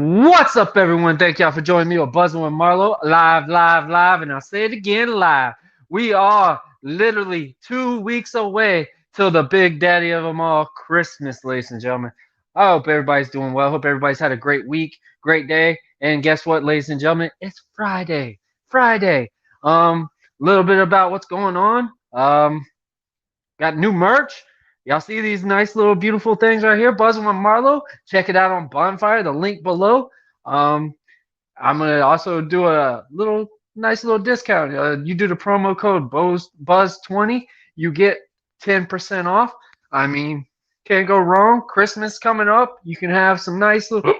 What's up, everyone? Thank y'all for joining me on Buzzing with Marlowe, live, and I'll say it again, live. We are literally 2 weeks away till the big daddy of them all, Christmas, ladies and gentlemen. I hope everybody's doing well. Hope everybody's had a great week, great day. And guess what, ladies and gentlemen? It's Friday. Friday. A little bit about what's going on. Got new merch. Y'all see these nice little beautiful things right here, Buzzing with Marlowe. Check it out on Bonfire, the link below. Um, I'm gonna also do a nice little discount. You do the promo code Buzz20, you get 10% off. I mean, can't go wrong. Christmas coming up, you can have some nice little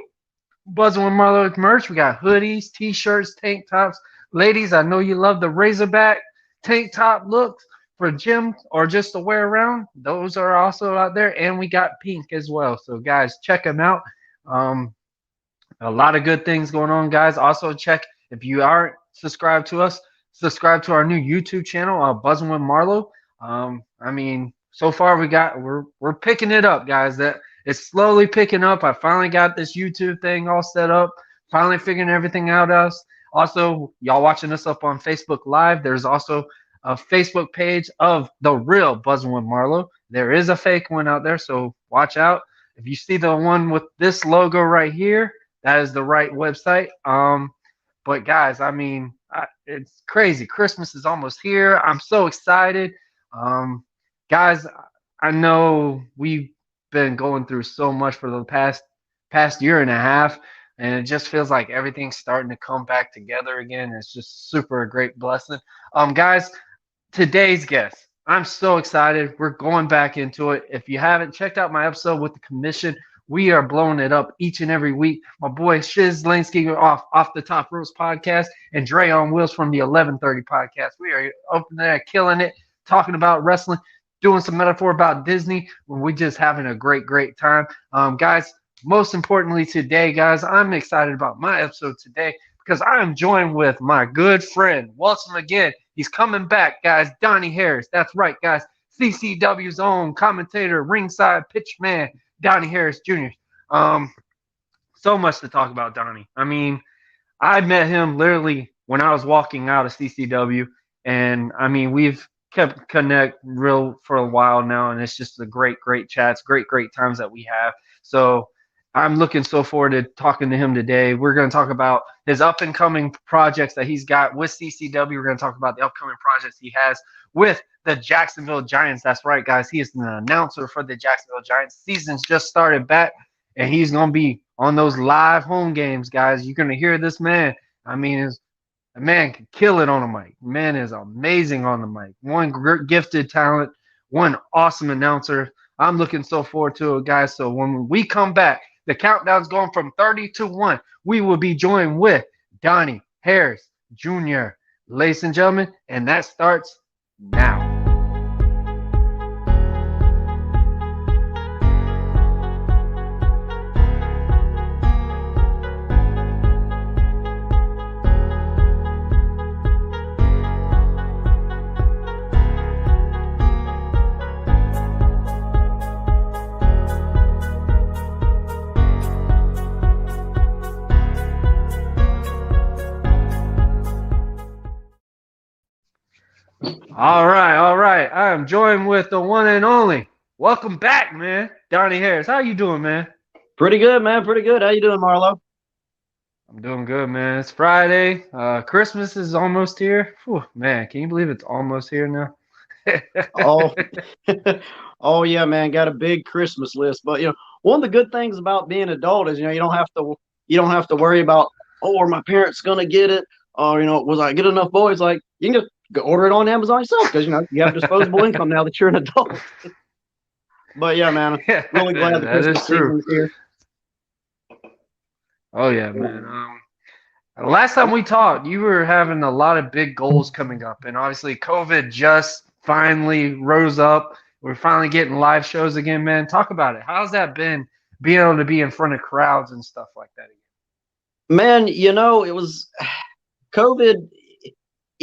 Buzzing with Marlowe merch. We got hoodies, t-shirts, tank tops. Ladies, I know you love the Razorback tank top looks for gym or just to wear around. Those are also out there, and we got pink as well. So guys, check them out. A lot of good things going on, guys. Also check, if you aren't subscribed to us, subscribe to our new YouTube channel, Buzzing with Marlowe. I mean, so far we're picking it up, guys. That it's slowly picking up. I finally got this YouTube thing all set up, finally figuring everything out. Also, y'all watching us up on Facebook Live. There's also a Facebook page of the real Buzzing with Marlowe. There is a fake one out there, so watch out. If you see the one with this logo right here, that is the right website. But guys, I mean, it's crazy. Christmas is almost here. I'm so excited. Guys, I know we've been going through so much for the past year and a half, and it just feels like everything's starting to come back together again. It's just super a great blessing. Guys, today's guest, I'm so excited. We're going back into it. If you haven't checked out my episode with the commission, we are blowing it up each and every week. My boy Shiz Lansky off the Top Ropes podcast and Dre on Wheels from the 1130 podcast. We are up there killing it, talking about wrestling, doing some metaphor about Disney. We're just having a great time. Guys, most importantly today, guys, I'm excited about my episode today because I am joined with my good friend, welcome again. He's coming back, guys. Donnie Harris. That's right, guys. CCW's own commentator, ringside pitch man, Donnie Harris Jr. So much to talk about Donnie. I mean, I met him literally when I was walking out of CCW, and I mean, we've kept connect real for a while now, and it's just a great chats, great times that we have. So I'm looking so forward to talking to him today. We're going to talk about his up and coming projects that he's got with CCW. We're going to talk about the upcoming projects he has with the Jacksonville Giants. That's right, guys. He is an announcer for the Jacksonville Giants. Season's just started back, and he's going to be on those live home games, guys. You're going to hear this man. I mean, a man can kill it on the mic. Man is amazing on the mic. One gifted talent, one awesome announcer. I'm looking so forward to it, guys. So when we come back, the countdown's going from 30 to 1. We will be joined with Donnie Harris Jr., ladies and gentlemen, and that starts now. All right. I am joined with the one and only. Welcome back, man. Donnie Harris. How you doing, man? Pretty good, man. Pretty good. How you doing, Marlo? I'm doing good, man. It's Friday. Christmas is almost here. Whew, man, can you believe it's almost here now? Oh, oh yeah, man. Got a big Christmas list. But one of the good things about being an adult is you don't have to worry about, oh, are my parents gonna get it? Or was I get enough boys? Like you can just go order it on Amazon yourself because you have disposable income now that you're an adult. But yeah, man, I'm really glad the Christmas season is here. Oh yeah, man. Last time we talked, you were having a lot of big goals coming up, and obviously COVID just finally rose up. We're finally getting live shows again, man. Talk about it. How's that been, being able to be in front of crowds and stuff like that again? Man, it was COVID.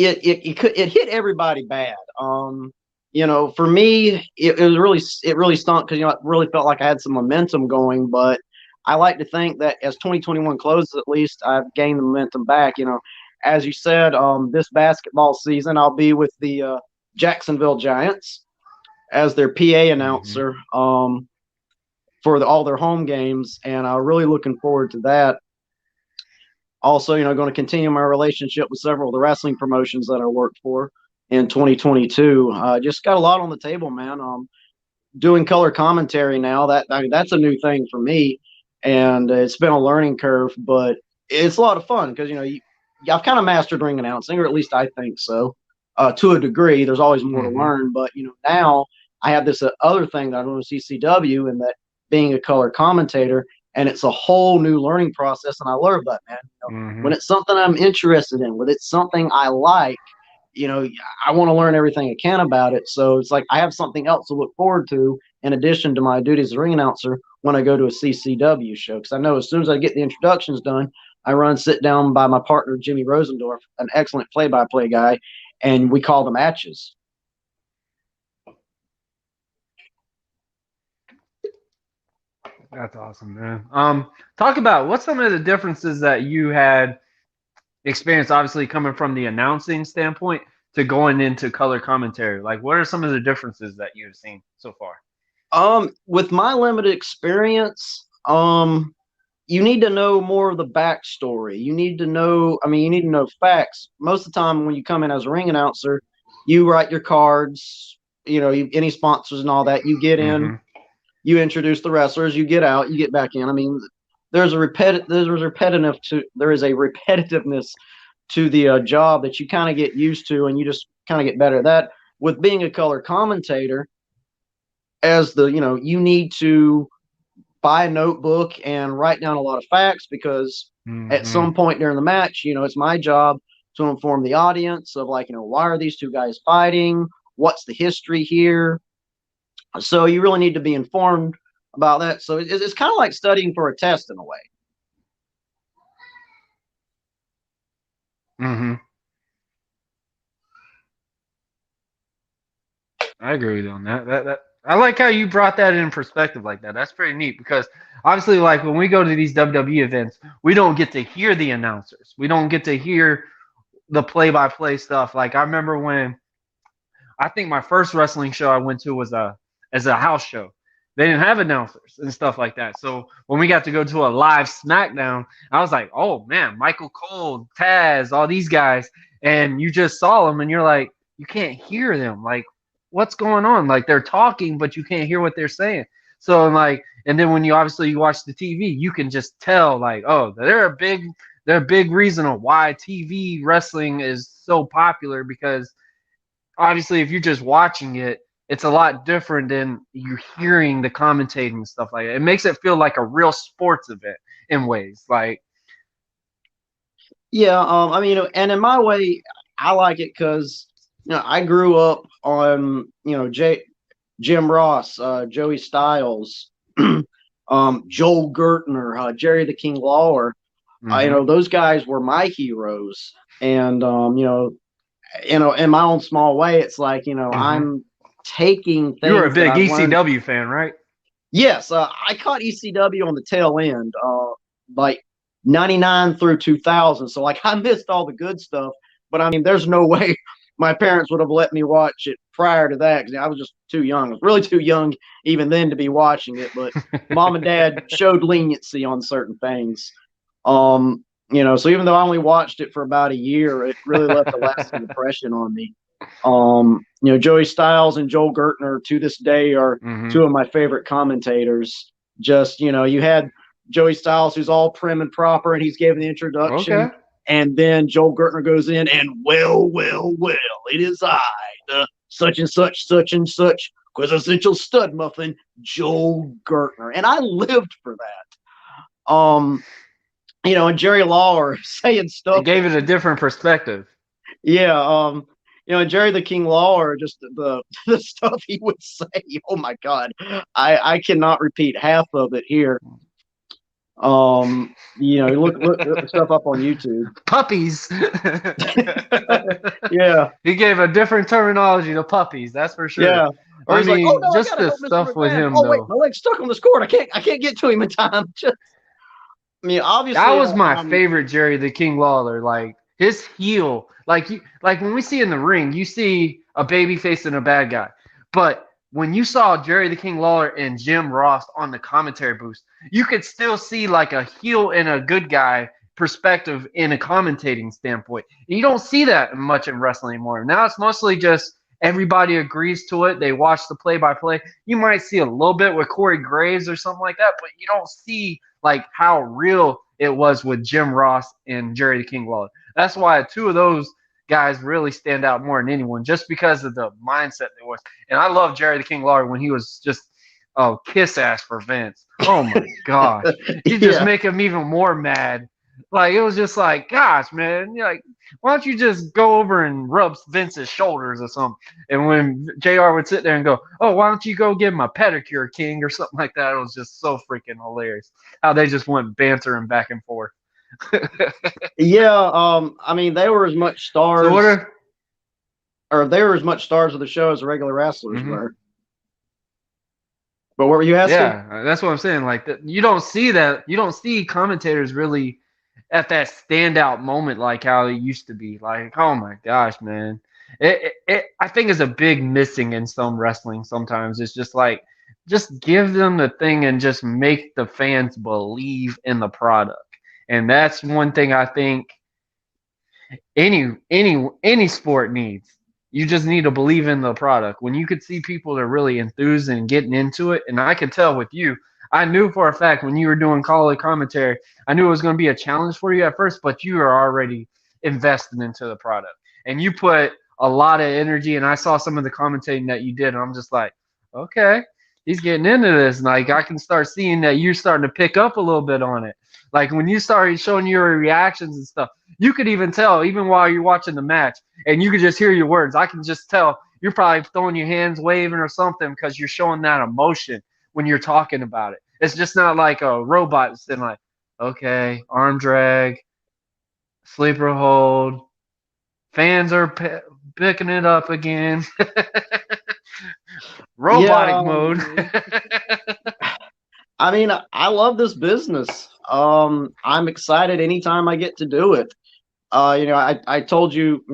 It hit everybody bad. For me, it really stunk because it really felt like I had some momentum going, but I like to think that as 2021 closes, at least I've gained the momentum back. As you said, this basketball season, I'll be with the Jacksonville Giants as their PA announcer for all their home games, and I'm really looking forward to that. Also, going to continue my relationship with several of the wrestling promotions that I worked for in 2022. Just got a lot on the table, man. Doing color commentary now, that's a new thing for me, and it's been a learning curve, but it's a lot of fun because I've kind of mastered ring announcing, or at least I think so, to a degree. There's always more to learn, but now I have this other thing that I don't see CW, and that being a color commentator, and it's a whole new learning process, and I love that, man. When it's something I'm interested in, when it's something I like, I want to learn everything I can about it. So it's like I have something else to look forward to in addition to my duties as a ring announcer when I go to a CCW show. Because I know as soon as I get the introductions done, I sit down by my partner, Jimmy Rosendorf, an excellent play-by-play guy, and we call the matches. That's awesome, man. Talk about what's some of the differences that you had experienced, obviously coming from the announcing standpoint to going into color commentary. Like, what are some of the differences that you've seen so far? With my limited experience, you need to know more of the backstory. You need to know facts. Most of the time when you come in as a ring announcer, you write your cards, any sponsors and all that. You get in, you introduce the wrestlers, you get out, you get back in. I mean, there is a repetitiveness to the job that you kind of get used to, and you just kind of get better at that. With being a color commentator, you need to buy a notebook and write down a lot of facts, because at some point during the match, it's my job to inform the audience of why are these two guys fighting? What's the history here? So you really need to be informed about that. So it's kind of like studying for a test in a way. I agree with you on that. That I like how you brought that in perspective like that. That's pretty neat, because obviously, like when we go to these WWE events, we don't get to hear the announcers. We don't get to hear the play-by-play stuff. Like I remember when I think my first wrestling show I went to was as a house show. They didn't have announcers and stuff like that. So when we got to go to a live SmackDown, I was like, oh man, Michael Cole, Taz, all these guys, and you just saw them, and you're like, you can't hear them. Like, what's going on? Like they're talking, but you can't hear what they're saying. So and then when you watch the TV, you can just tell like, oh, they're a big reason of why TV wrestling is so popular, because obviously if you're just watching it, it's a lot different than you hearing the commentating and stuff like that. It makes it feel like a real sports event in ways. Like, yeah, and in my way, I like it because I grew up on Jim Ross, Joey Styles, Joel Gertner, Jerry the King Lawler. Those guys were my heroes, and in my own small way, it's like I'm taking things. You were a big ECW fan, right? Yes, I caught ECW on the tail end, like 99 through 2000. So I missed all the good stuff, but there's no way my parents would have let me watch it prior to that, because I was just too young. I was really too young even then to be watching it, but mom and dad showed leniency on certain things. So even though I only watched it for about a year, it really left a lasting impression on me. Joey Styles and Joel Gertner to this day are two of my favorite commentators. Just, you had Joey Styles, who's all prim and proper, and he's giving the introduction. Okay. And then Joel Gertner goes in and, well, it is I, the such and such, quintessential stud muffin, Joel Gertner. And I lived for that. And Jerry Lawler saying stuff. It gave it a different perspective. Yeah. And Jerry the King Lawler, just the stuff he would say. Oh my God, I cannot repeat half of it here. Look the stuff up on YouTube. Puppies. Yeah. He gave a different terminology to puppies. That's for sure. Yeah. Or just the stuff with him. Oh wait, my leg's stuck on this cord. I can't get to him in time. I mean, That obviously, was my favorite Jerry the King Lawler. Like his heel, like when we see in the ring, you see a baby face and a bad guy. But when you saw Jerry the King Lawler and Jim Ross on the commentary booth, you could still see like a heel and a good guy perspective in a commentating standpoint. You don't see that much in wrestling anymore. Now it's mostly just everybody agrees to it. They watch the play by play. You might see a little bit with Corey Graves or something like that, but you don't see like how real it was with Jim Ross and Jerry the King Lawler. That's why two of those guys really stand out more than anyone, just because of the mindset they was. And I love Jerry the King Lawler when he was just kiss ass for Vince. Oh my gosh, you just yeah, make him even more mad. Like it was just like, gosh, man, you're like, why don't you just go over and rub Vince's shoulders or something? And when JR would sit there and go, oh, why don't you go give him a pedicure, King, or something like that, it was just so freaking hilarious how they just went bantering back and forth. yeah. I mean, they were as much So stars, what are or they were as much stars of the show as the regular wrestlers mm-hmm. were. But what were you asking? Yeah, that's what I'm saying. Like you don't see that. You don't see commentators really at that standout moment like how it used to be. Like, oh my gosh, man. I think is a big missing in some wrestling sometimes. It's just like just give them the thing and just make the fans believe in the product. And that's one thing I think any sport needs. You just need to believe in the product. When you could see people that are really enthused and getting into it, and I could tell with you, I knew for a fact when you were doing college commentary, I knew it was going to be a challenge for you at first, but you were already invested into the product. And you put a lot of energy, and I saw some of the commentating that you did, and I'm just like, okay, he's getting into this. And like I can start seeing that you're starting to pick up a little bit on it. Like when you started showing your reactions and stuff, you could even tell, even while you're watching the match, and you could just hear your words. I can just tell you're probably throwing your hands, waving or something because you're showing that emotion when you're talking about it. It's just not like a robot sitting like, okay, arm drag, sleeper hold, fans are picking it up again. Robotic Yeah, mode. I mean, I love this business. I'm excited anytime I get to do it. I told you,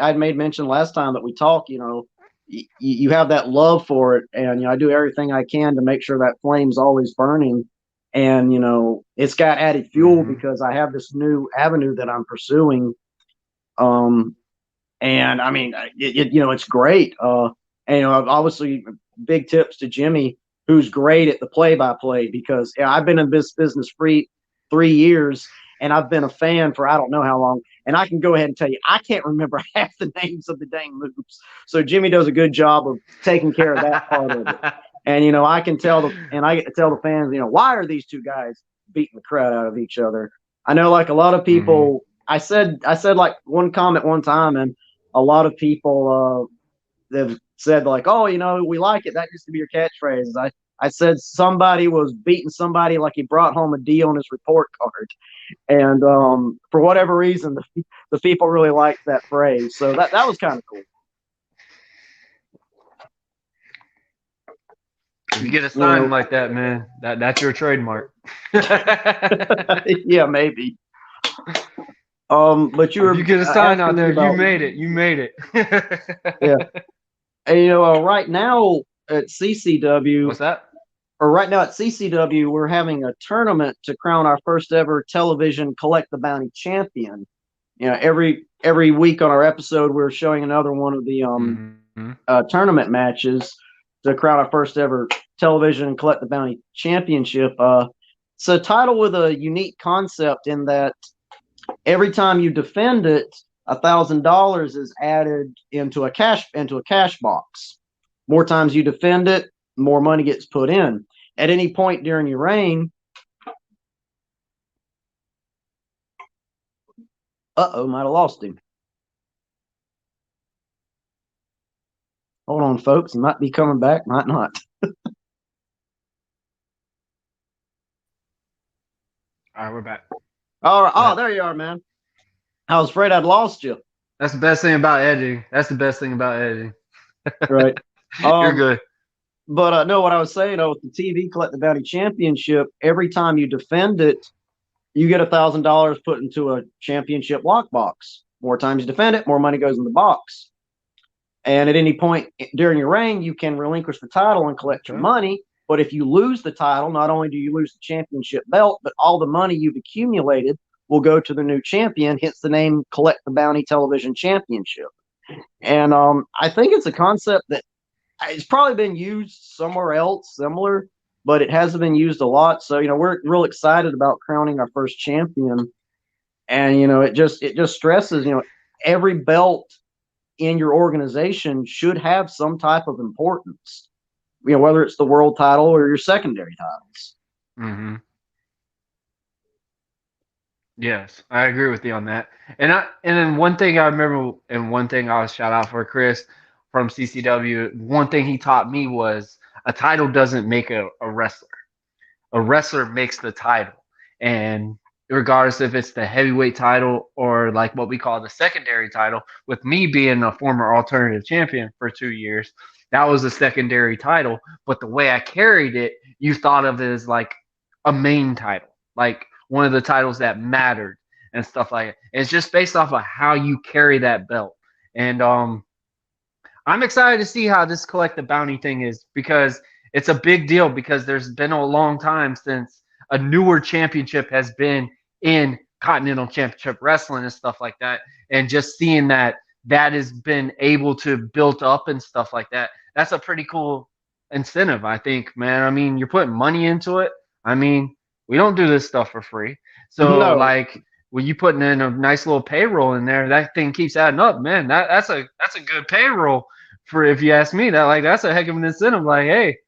I'd made mention last time that we talked, you have that love for it. And, I do everything I can to make sure that flame's always burning. And, it's got added fuel because I have this new avenue that I'm pursuing. And I mean, it's great. And, obviously big tips to Jimmy, who's great at the play-by-play because I've been in this business for 3 years and I've been a fan for I don't know how long. And I can go ahead and tell you, I can't remember half the names of the dang moves. So Jimmy does a good job of taking care of that part of it. And I can tell I get to tell the fans, why are these two guys beating the crap out of each other? I know, like a lot of people. I said like one comment one time, and a lot of people have said like, oh, we like it. That used to be your catchphrase. I said somebody was beating somebody like he brought home a D on his report card. And for whatever reason, the people really liked that phrase. So that was kind of cool. If you get a sign like that, man, that's your trademark. Yeah, maybe. But if you get a sign out there, you made it. You made it. Yeah. And, right now at CCW. What's that? Or right now at CCW, we're having a tournament to crown our first ever television Collect the Bounty champion. Every week on our episode, we're showing another one of the tournament matches to crown our first ever television Collect the Bounty championship. It's a title with a unique concept in that every time you defend it, $1,000 is added into a cash box. More times you defend it, more money gets put in. At any point during your reign, might have lost him. Hold on, folks. He might be coming back, might not. All right, we're back. All right. Oh, there you are, man. I was afraid I'd lost you. That's the best thing about editing. That's the best thing about editing. Right. You're good. But no, what I was saying, with the TV Collect the Bounty Championship, every time you defend it, you get $1,000 put into a championship lockbox. More times you defend it, more money goes in the box. And at any point during your reign, you can relinquish the title and collect your money. But if you lose the title, not only do you lose the championship belt, but all the money you've accumulated will go to the new champion, hence the name Collect the Bounty Television Championship. And I think it's a concept that it's probably been used somewhere else similar, but it hasn't been used a lot. So, we're real excited about crowning our first champion. And, it just stresses, every belt in your organization should have some type of importance, whether it's the world title or your secondary titles. Mm-hmm. Yes, I agree with you on that. And then one thing I remember, and one thing I'll shout out for Chris from CCW, one thing he taught me was a title doesn't make a wrestler. A wrestler makes the title. And regardless if it's the heavyweight title or like what we call the secondary title, with me being a former alternative champion for 2 years, that was a secondary title. But the way I carried it, you thought of it as like a main title, like one of the titles that mattered and stuff like that. It's just based off of how you carry that belt. And I'm excited to see how this Collect the Bounty thing is, because it's a big deal, because there's been a long time since a newer championship has been in Continental Championship Wrestling and stuff like that. And just seeing that has been able to build up and stuff like that, that's a pretty cool incentive, I think, man. I mean, you're putting money into it. I mean, we don't do this stuff for free. So, like, when you putting in a nice little payroll in there, that thing keeps adding up, man. That's a good payroll for, if you ask me. That's a heck of an incentive. Like, hey,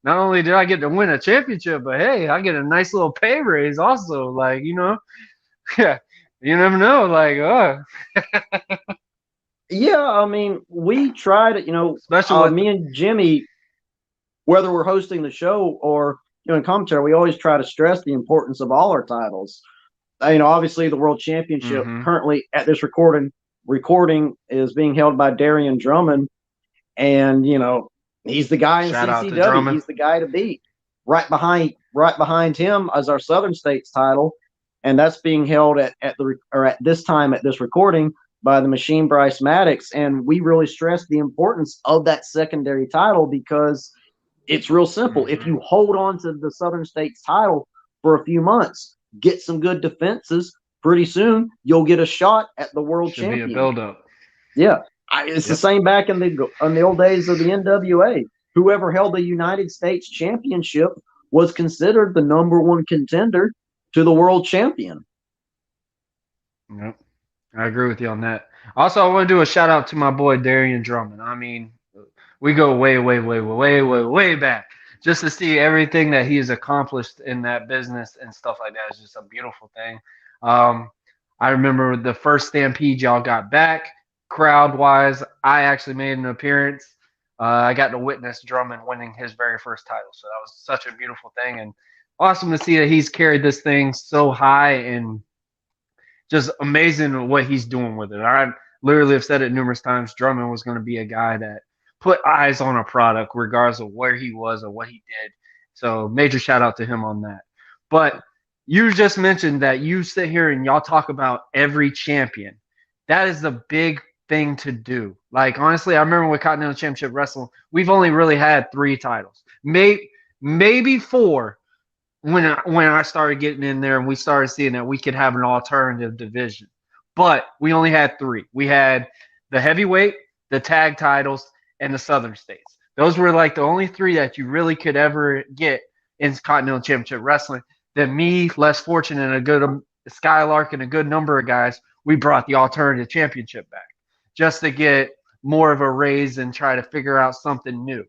not only did I get to win a championship, but hey, I get a nice little pay raise also. Like, yeah, you never know. Like, yeah, I mean, we try to, especially me and Jimmy, whether we're hosting the show or in commentary, we always try to stress the importance of all our titles. Obviously, the World Championship currently at this recording is being held by Darian Drummond, and he's the guy in CCW. He's the guy to beat. Right behind him is our Southern States title, and that's being held at this recording by the Machine Bryce Maddox. And we really stress the importance of that secondary title, because it's real simple. If you hold on to the Southern States title for a few months, get some good defenses, pretty soon you'll get a shot at the world champion. Be a build-up. Yeah. It's the same back in the old days of the NWA. Whoever held the United States Championship was considered the number one contender to the world champion. Yep. I agree with you on that. Also, I want to do a shout out to my boy Darian Drummond. I mean, we go way back. Just to see everything that he has accomplished in that business and stuff like that is just a beautiful thing. I remember the first Stampede y'all got back, crowd-wise. I actually made an appearance. I got to witness Drummond winning his very first title. So that was such a beautiful thing, and awesome to see that he's carried this thing so high, and just amazing what he's doing with it. I literally have said it numerous times. Drummond was going to be a guy that put eyes on a product regardless of where he was or what he did. So major shout out to him on that. But you just mentioned that you sit here and y'all talk about every champion. That is a big thing to do. Like, honestly, I remember with Continental Championship Wrestling, we've only really had 3 titles. Maybe 4 when I started getting in there and we started seeing that we could have an alternative division. But we only had 3. We had the heavyweight, the tag titles, and the Southern States. Those were like the only 3 that you really could ever get in Continental Championship Wrestling. Then me, less fortunate, and a good Skylark and a good number of guys, we brought the alternative championship back just to get more of a raise and try to figure out something new.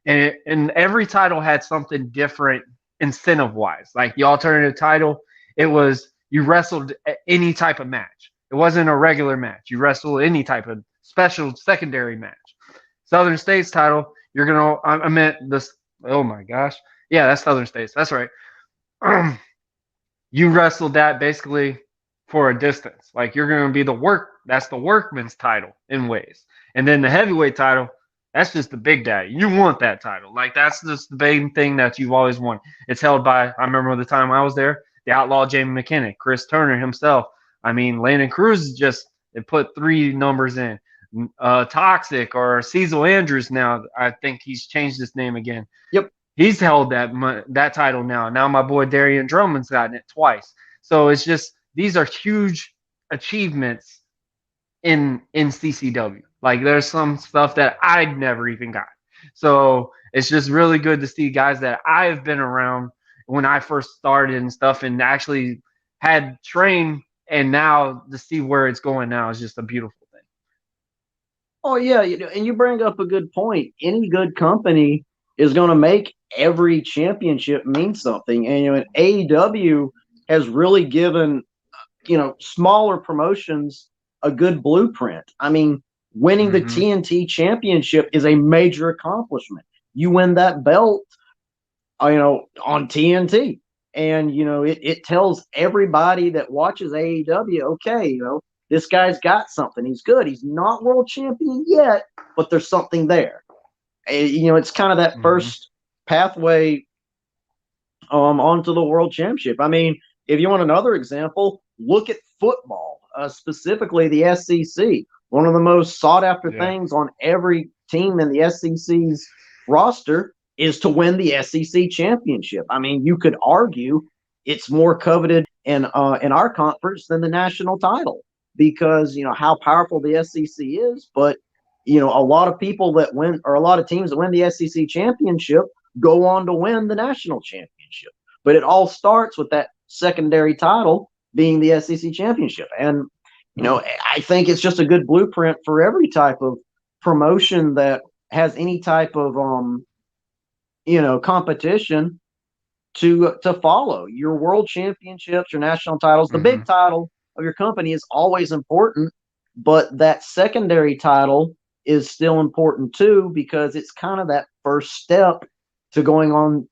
And every title had something different incentive-wise. Like the alternative title, it was you wrestled any type of match. It wasn't a regular match. You wrestled any type of special secondary match. Southern States title, you're going to, I meant this, oh my gosh. Yeah, that's Southern States. That's right. You wrestled that basically for a distance. Like you're going to be that's the workman's title in ways. And then the heavyweight title, that's just the big daddy. You want that title. Like that's just the main thing that you've always wanted. It's held by, I remember the time I was there, the Outlaw Jamie McKinnon, Chris Turner himself. I mean, Landon Cruz just it put 3 numbers in. Toxic or Cecil Andrews now. I think he's changed his name again. Yep. He's held that title now. Now my boy Darian Drummond's gotten it twice. So it's just these are huge achievements in CCW. Like there's some stuff that I'd never even got. So it's just really good to see guys that I've been around when I first started and stuff and actually had trained, and now to see where it's going now is just a beautiful thing. Oh yeah, and you bring up a good point. Any good company is going to make every championship mean something, and AEW has really given smaller promotions a good blueprint. I mean, winning the TNT championship is a major accomplishment. You win that belt, on TNT, and it tells everybody that watches AEW, okay, this guy's got something. He's good. He's not world champion yet, but there's something there. It's kind of that first pathway onto the world championship. I mean, if you want another example, look at football, specifically the SEC. One of the most sought after things on every team in the SEC's roster is to win the SEC championship. I mean, you could argue it's more coveted in our conference than the national title because how powerful the SEC is. But a lot of people that win, or a lot of teams that win the SEC championship, go on to win the national championship. But it all starts with that secondary title being the SEC championship. And I think it's just a good blueprint for every type of promotion that has any type of competition to follow. Your world championships, your national titles, the big title of your company is always important, but that secondary title is still important too, because it's kind of that first step to going on.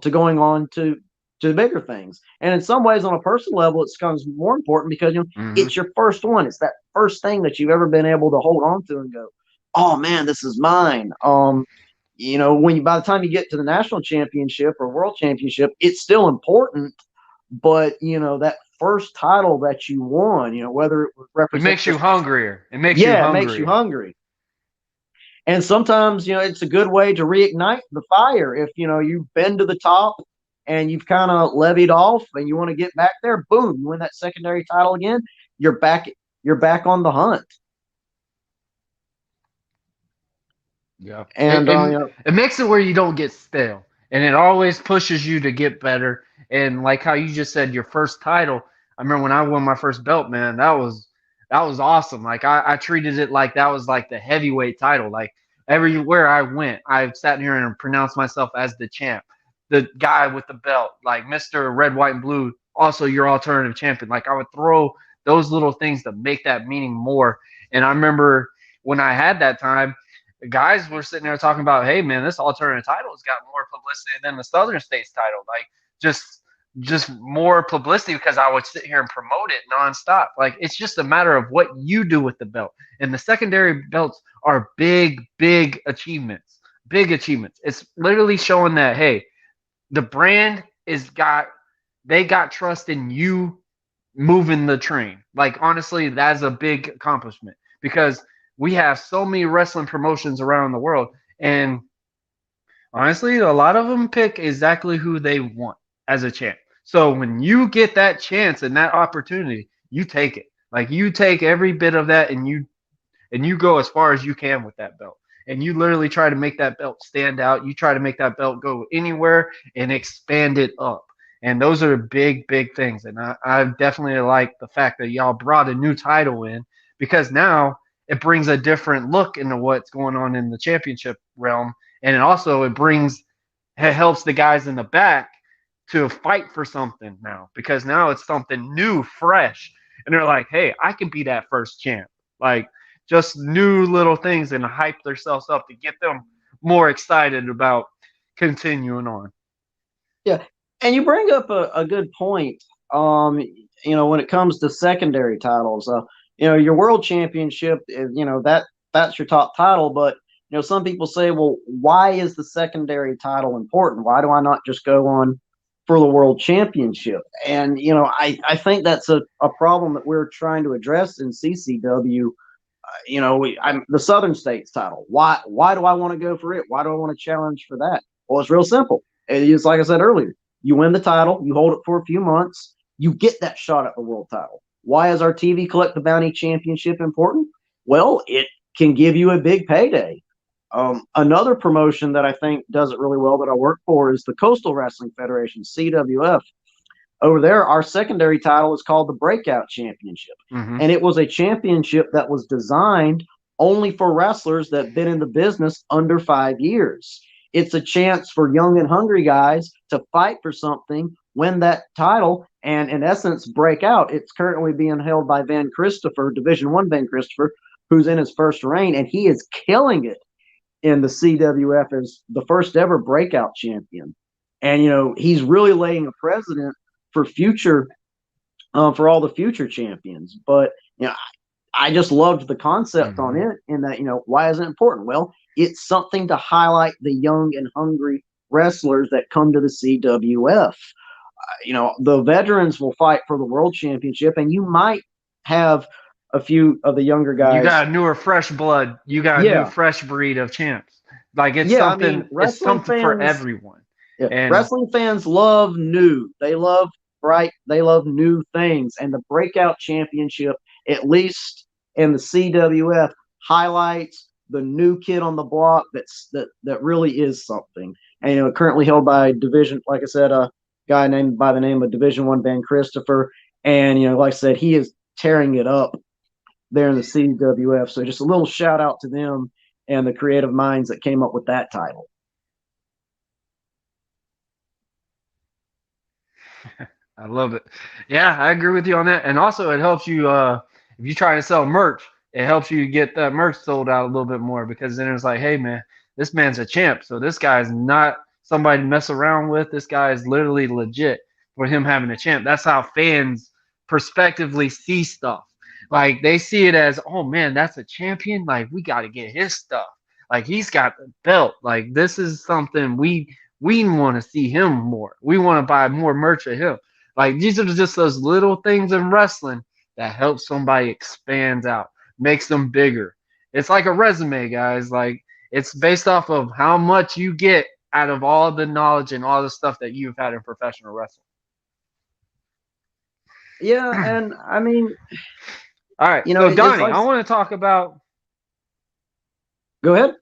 Going on to bigger things. And in some ways, on a personal level, it becomes more important because it's your first one. It's that first thing that you've ever been able to hold on to and go, oh man, this is mine. When by the time you get to the national championship or world championship, it's still important, but that first title that you won, whether it represents, it makes you hungrier. It makes you hungry. And sometimes, it's a good way to reignite the fire. If, you've been to the top and you've kind of levied off and you want to get back there, boom, you win that secondary title again. You're back on the hunt. Yeah. And it makes it where you don't get stale, and it always pushes you to get better. And like how you just said, your first title, I remember when I won my first belt, man, that was awesome. Like I treated it like that was like the heavyweight title. Like everywhere I went, I sat here and pronounced myself as the champ, the guy with the belt, like Mr. Red, White, and Blue, also your alternative champion. Like I would throw those little things to make that meaning more. And I remember when I had that time, the guys were sitting there talking about, hey man, this alternative title has got more publicity than the Southern States title. Like just more publicity, because I would sit here and promote it nonstop. Like it's just a matter of what you do with the belt. And the secondary belts are big achievements. Big achievements. It's literally showing that, hey, the brand they got trust in you moving the train. Like honestly, that's a big accomplishment, because we have so many wrestling promotions around the world, and honestly, a lot of them pick exactly who they want as a champ. So when you get that chance and that opportunity, you take it. Like you take every bit of that and you go as far as you can with that belt. And you literally try to make that belt stand out. You try to make that belt go anywhere and expand it up. And those are big things. And I definitely like the fact that y'all brought a new title in, because now it brings a different look into what's going on in the championship realm. And it helps the guys in the back to fight for something now, because now it's something new, fresh. And they're like, hey, I can be that first champ. Like just new little things, and hype themselves up to get them more excited about continuing on. Yeah. And you bring up a good point. When it comes to secondary titles, your world championship is, that's your top title. But, some people say, well, why is the secondary title important? Why do I not just go on for the world championship. And, I think that's a problem that we're trying to address in CCW. I'm the Southern States title. Why do I want to go for it? Why do I want to challenge for that? Well, it's real simple. It's like I said earlier. You win the title, you hold it for a few months, you get that shot at the world title. Why is our TV Collect the Bounty Championship important? Well, it can give you a big payday. Another promotion that I think does it really well that I work for is the Coastal Wrestling Federation, CWF. Over there, our secondary title is called the Breakout Championship. Mm-hmm. And it was a championship that was designed only for wrestlers that have been in the business under 5 years. It's a chance for young and hungry guys to fight for something, win that title, and in essence, break out. It's currently being held by Van Christopher, Division I Van Christopher, who's in his first reign, and he is killing it in the CWF as the first ever breakout champion. And, he's really laying a precedent for future, for all the future champions. But, I just loved the concept on it in that, why is it important? Well, it's something to highlight the young and hungry wrestlers that come to the CWF. The veterans will fight for the world championship, and you might have a few of the younger guys. You got a newer, fresh blood. You got a new, fresh breed of champs. Like it's something. It's something for everyone. Yeah. And wrestling fans love new. They love bright. They love new things. And the Breakout Championship, at least in the CWF, highlights the new kid on the block. That really is something. And currently held by Division, like I said, a guy named by the name of Division I Van Christopher. And like I said, he is tearing it up there in the CWF. So just a little shout out to them and the creative minds that came up with that title. I love it. Yeah, I agree with you on that. And also it helps you if you try to sell merch, it helps you get that merch sold out a little bit more, because then it's like, hey man, this man's a champ. So this guy's not somebody to mess around with. This guy is literally legit for him having a champ. That's how fans prospectively see stuff. Like they see it as, oh man, that's a champion. Like we got to get his stuff. Like he's got the belt. Like this is something we want to see him more. We want to buy more merch of him. Like these are just those little things in wrestling that help somebody expand out, makes them bigger. It's like a resume, guys. Like it's based off of how much you get out of all the knowledge and all the stuff that you've had in professional wrestling. Yeah, and I mean, all right. So Donnie, I want to talk about. Go ahead.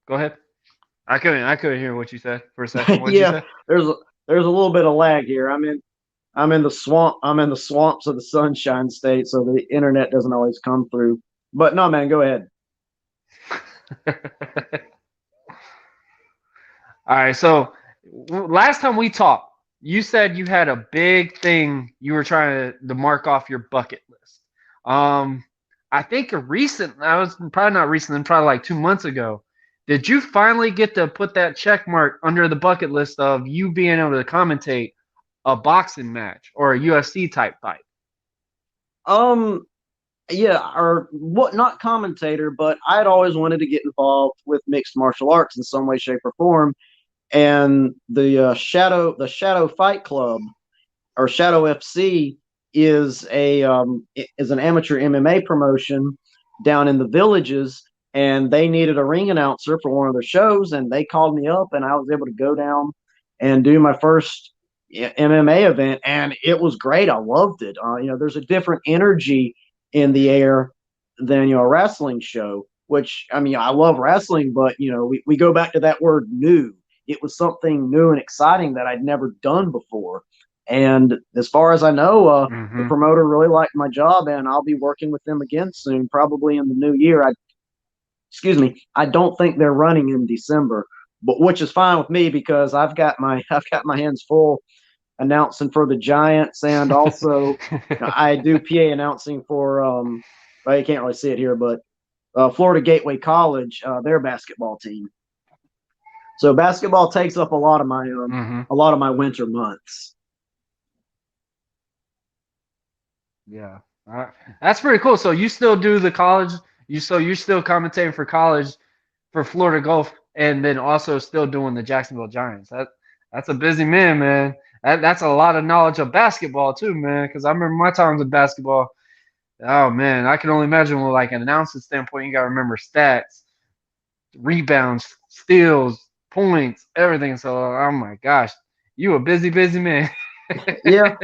Go ahead. I couldn't hear what you said for a second. What did you say? There's a little bit of lag here. I'm in the swamp. I'm in the swamps of the Sunshine State, so the internet doesn't always come through. But no, man, go ahead. All right. So last time we talked, you said you had a big thing you were trying to mark off your bucket list. I think probably not recent, probably like 2 months ago. Did you finally get to put that check mark under the bucket list of you being able to commentate a boxing match or a UFC type fight? Yeah, or what? Not commentator, but I'd always wanted to get involved with mixed martial arts in some way, shape, or form. And the Shadow Fight Club, or Shadow FC, is an amateur MMA promotion down in the Villages. And they needed a ring announcer for one of their shows, and they called me up, and I was able to go down and do my first MMA event, and it was great. I loved it. There's a different energy in the air than a wrestling show, which I love wrestling, but we go back to that word new. It was something new and exciting that I'd never done before. And as far as I know, the promoter really liked my job, and I'll be working with them again soon, probably in the new year. I don't think they're running in December, but which is fine with me because I've got my hands full announcing for the Giants, and also I do PA announcing for well, you can't really see it here, but Florida Gateway College, their basketball team. So basketball takes up a lot of my winter months. Yeah, that's pretty cool. So you still do the college. You're still commentating for college for Florida Gulf, and then also still doing the Jacksonville Giants. That's a busy man, man. That's a lot of knowledge of basketball too, man. Because I remember my times with basketball. Oh man, I can only imagine with like an announcing standpoint, you got to remember stats, rebounds, steals, points, everything. So, oh my gosh, you a busy, busy man. Yeah.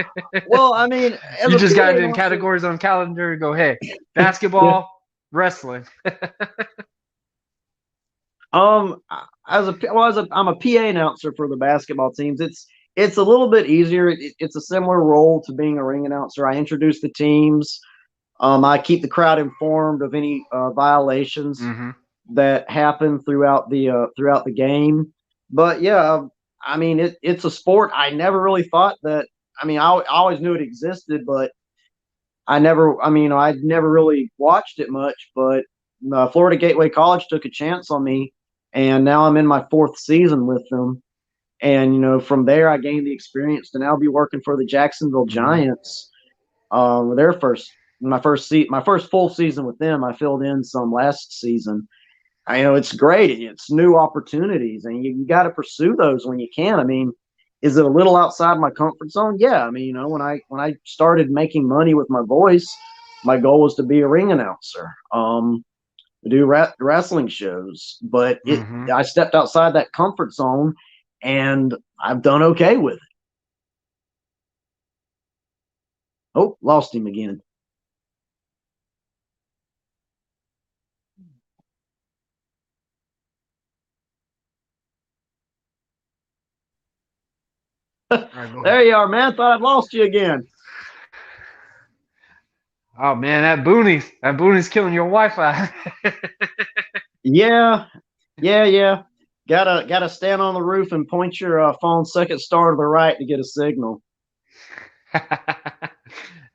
Well, I mean, as You a just got PA it in announcer, categories on calendar. Go, hey, yeah. basketball, wrestling. Um, I'm a PA announcer for the basketball teams. It's a little bit easier. It's a similar role to being a ring announcer. I introduce the teams. I keep the crowd informed of any violations Mm-hmm. that happen throughout the game. But yeah, I mean it's a sport. I never really thought that. I mean, I always knew it existed, but I never really watched it much. But Florida Gateway College took a chance on me, and now I'm in my fourth season with them. And from there, I gained the experience to now be working for the Jacksonville Mm-hmm. Giants. My first full season with them. I filled in some last season. It's great. It's new opportunities, and you got to pursue those when you can. I mean, is it a little outside my comfort zone? Yeah. I mean, when I started making money with my voice, my goal was to be a ring announcer, to do wrestling shows. But Mm-hmm. I stepped outside that comfort zone, and I've done okay with it. Oh, lost him again. All right, go ahead. There you are, man. Thought I'd lost you again. Oh man, that boonies killing your Wi-Fi. Yeah, yeah. Gotta stand on the roof and point your phone second star to the right to get a signal.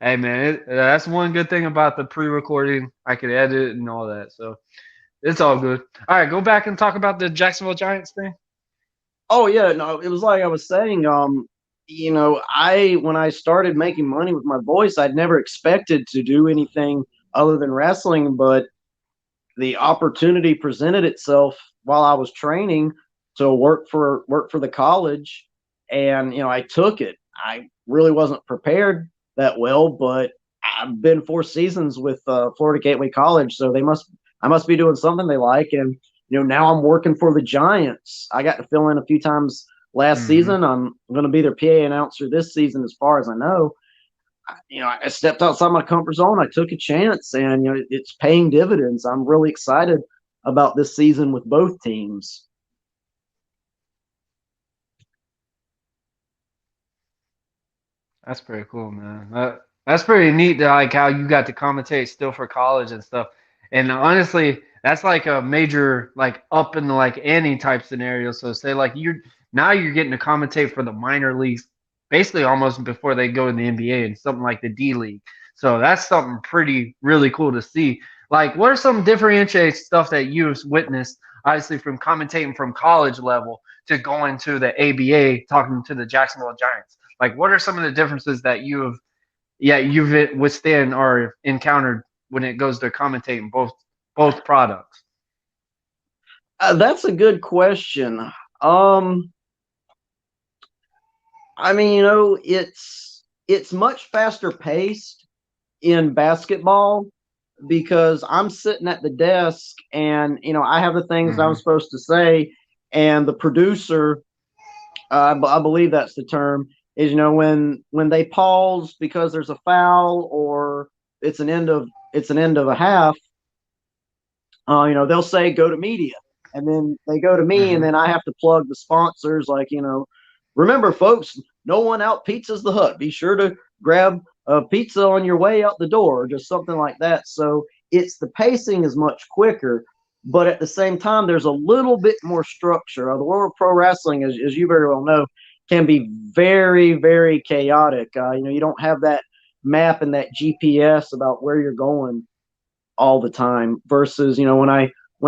Hey man, that's one good thing about the pre-recording. I could edit and all that, so it's all good. All right, go back and talk about the Jacksonville Giants thing. Oh yeah, no, it was like I was saying. I when I started making money with my voice, I'd never expected to do anything other than wrestling, but the opportunity presented itself while I was training to work for the college, and I took it. I really wasn't prepared that well, but I've been 4 seasons with Florida Gateway College, so I must be doing something they like, and now I'm working for the Giants. I got to fill in a few times last Mm-hmm. season. I'm going to be their PA announcer this season, as far as I know. I stepped outside my comfort zone. I took a chance, and it's paying dividends. I'm really excited about this season with both teams. That's pretty cool, man. That's pretty neat. That, like how you got to commentate still for college and stuff. And honestly, that's like a major like up in the like ante type scenario. So say like you're getting to commentate for the minor leagues, basically almost before they go in the NBA and something like the D League. So that's something pretty really cool to see. Like, what are some differentiate stuff that you've witnessed, obviously from commentating from college level to going to the ABA, talking to the Jacksonville Giants? Like, what are some of the differences that you've withstand or encountered when it goes to commentating both products? That's a good question. Um, I mean, it's much faster paced in basketball because I'm sitting at the desk, and I have the things I'm Mm-hmm. supposed to say, and the producer, I believe that's the term, is when they pause because there's a foul or it's an end of a half. They'll say go to media, and then they go to me, and Mm-hmm. then I have to plug the sponsors, like remember, folks, no one out pizzas the hut. Be sure to grab a pizza on your way out the door, or just something like that. So the pacing is much quicker, but at the same time, there's a little bit more structure. The world of pro wrestling, as you very well know, can be very, very chaotic. You don't have that map and that GPS about where you're going all the time versus when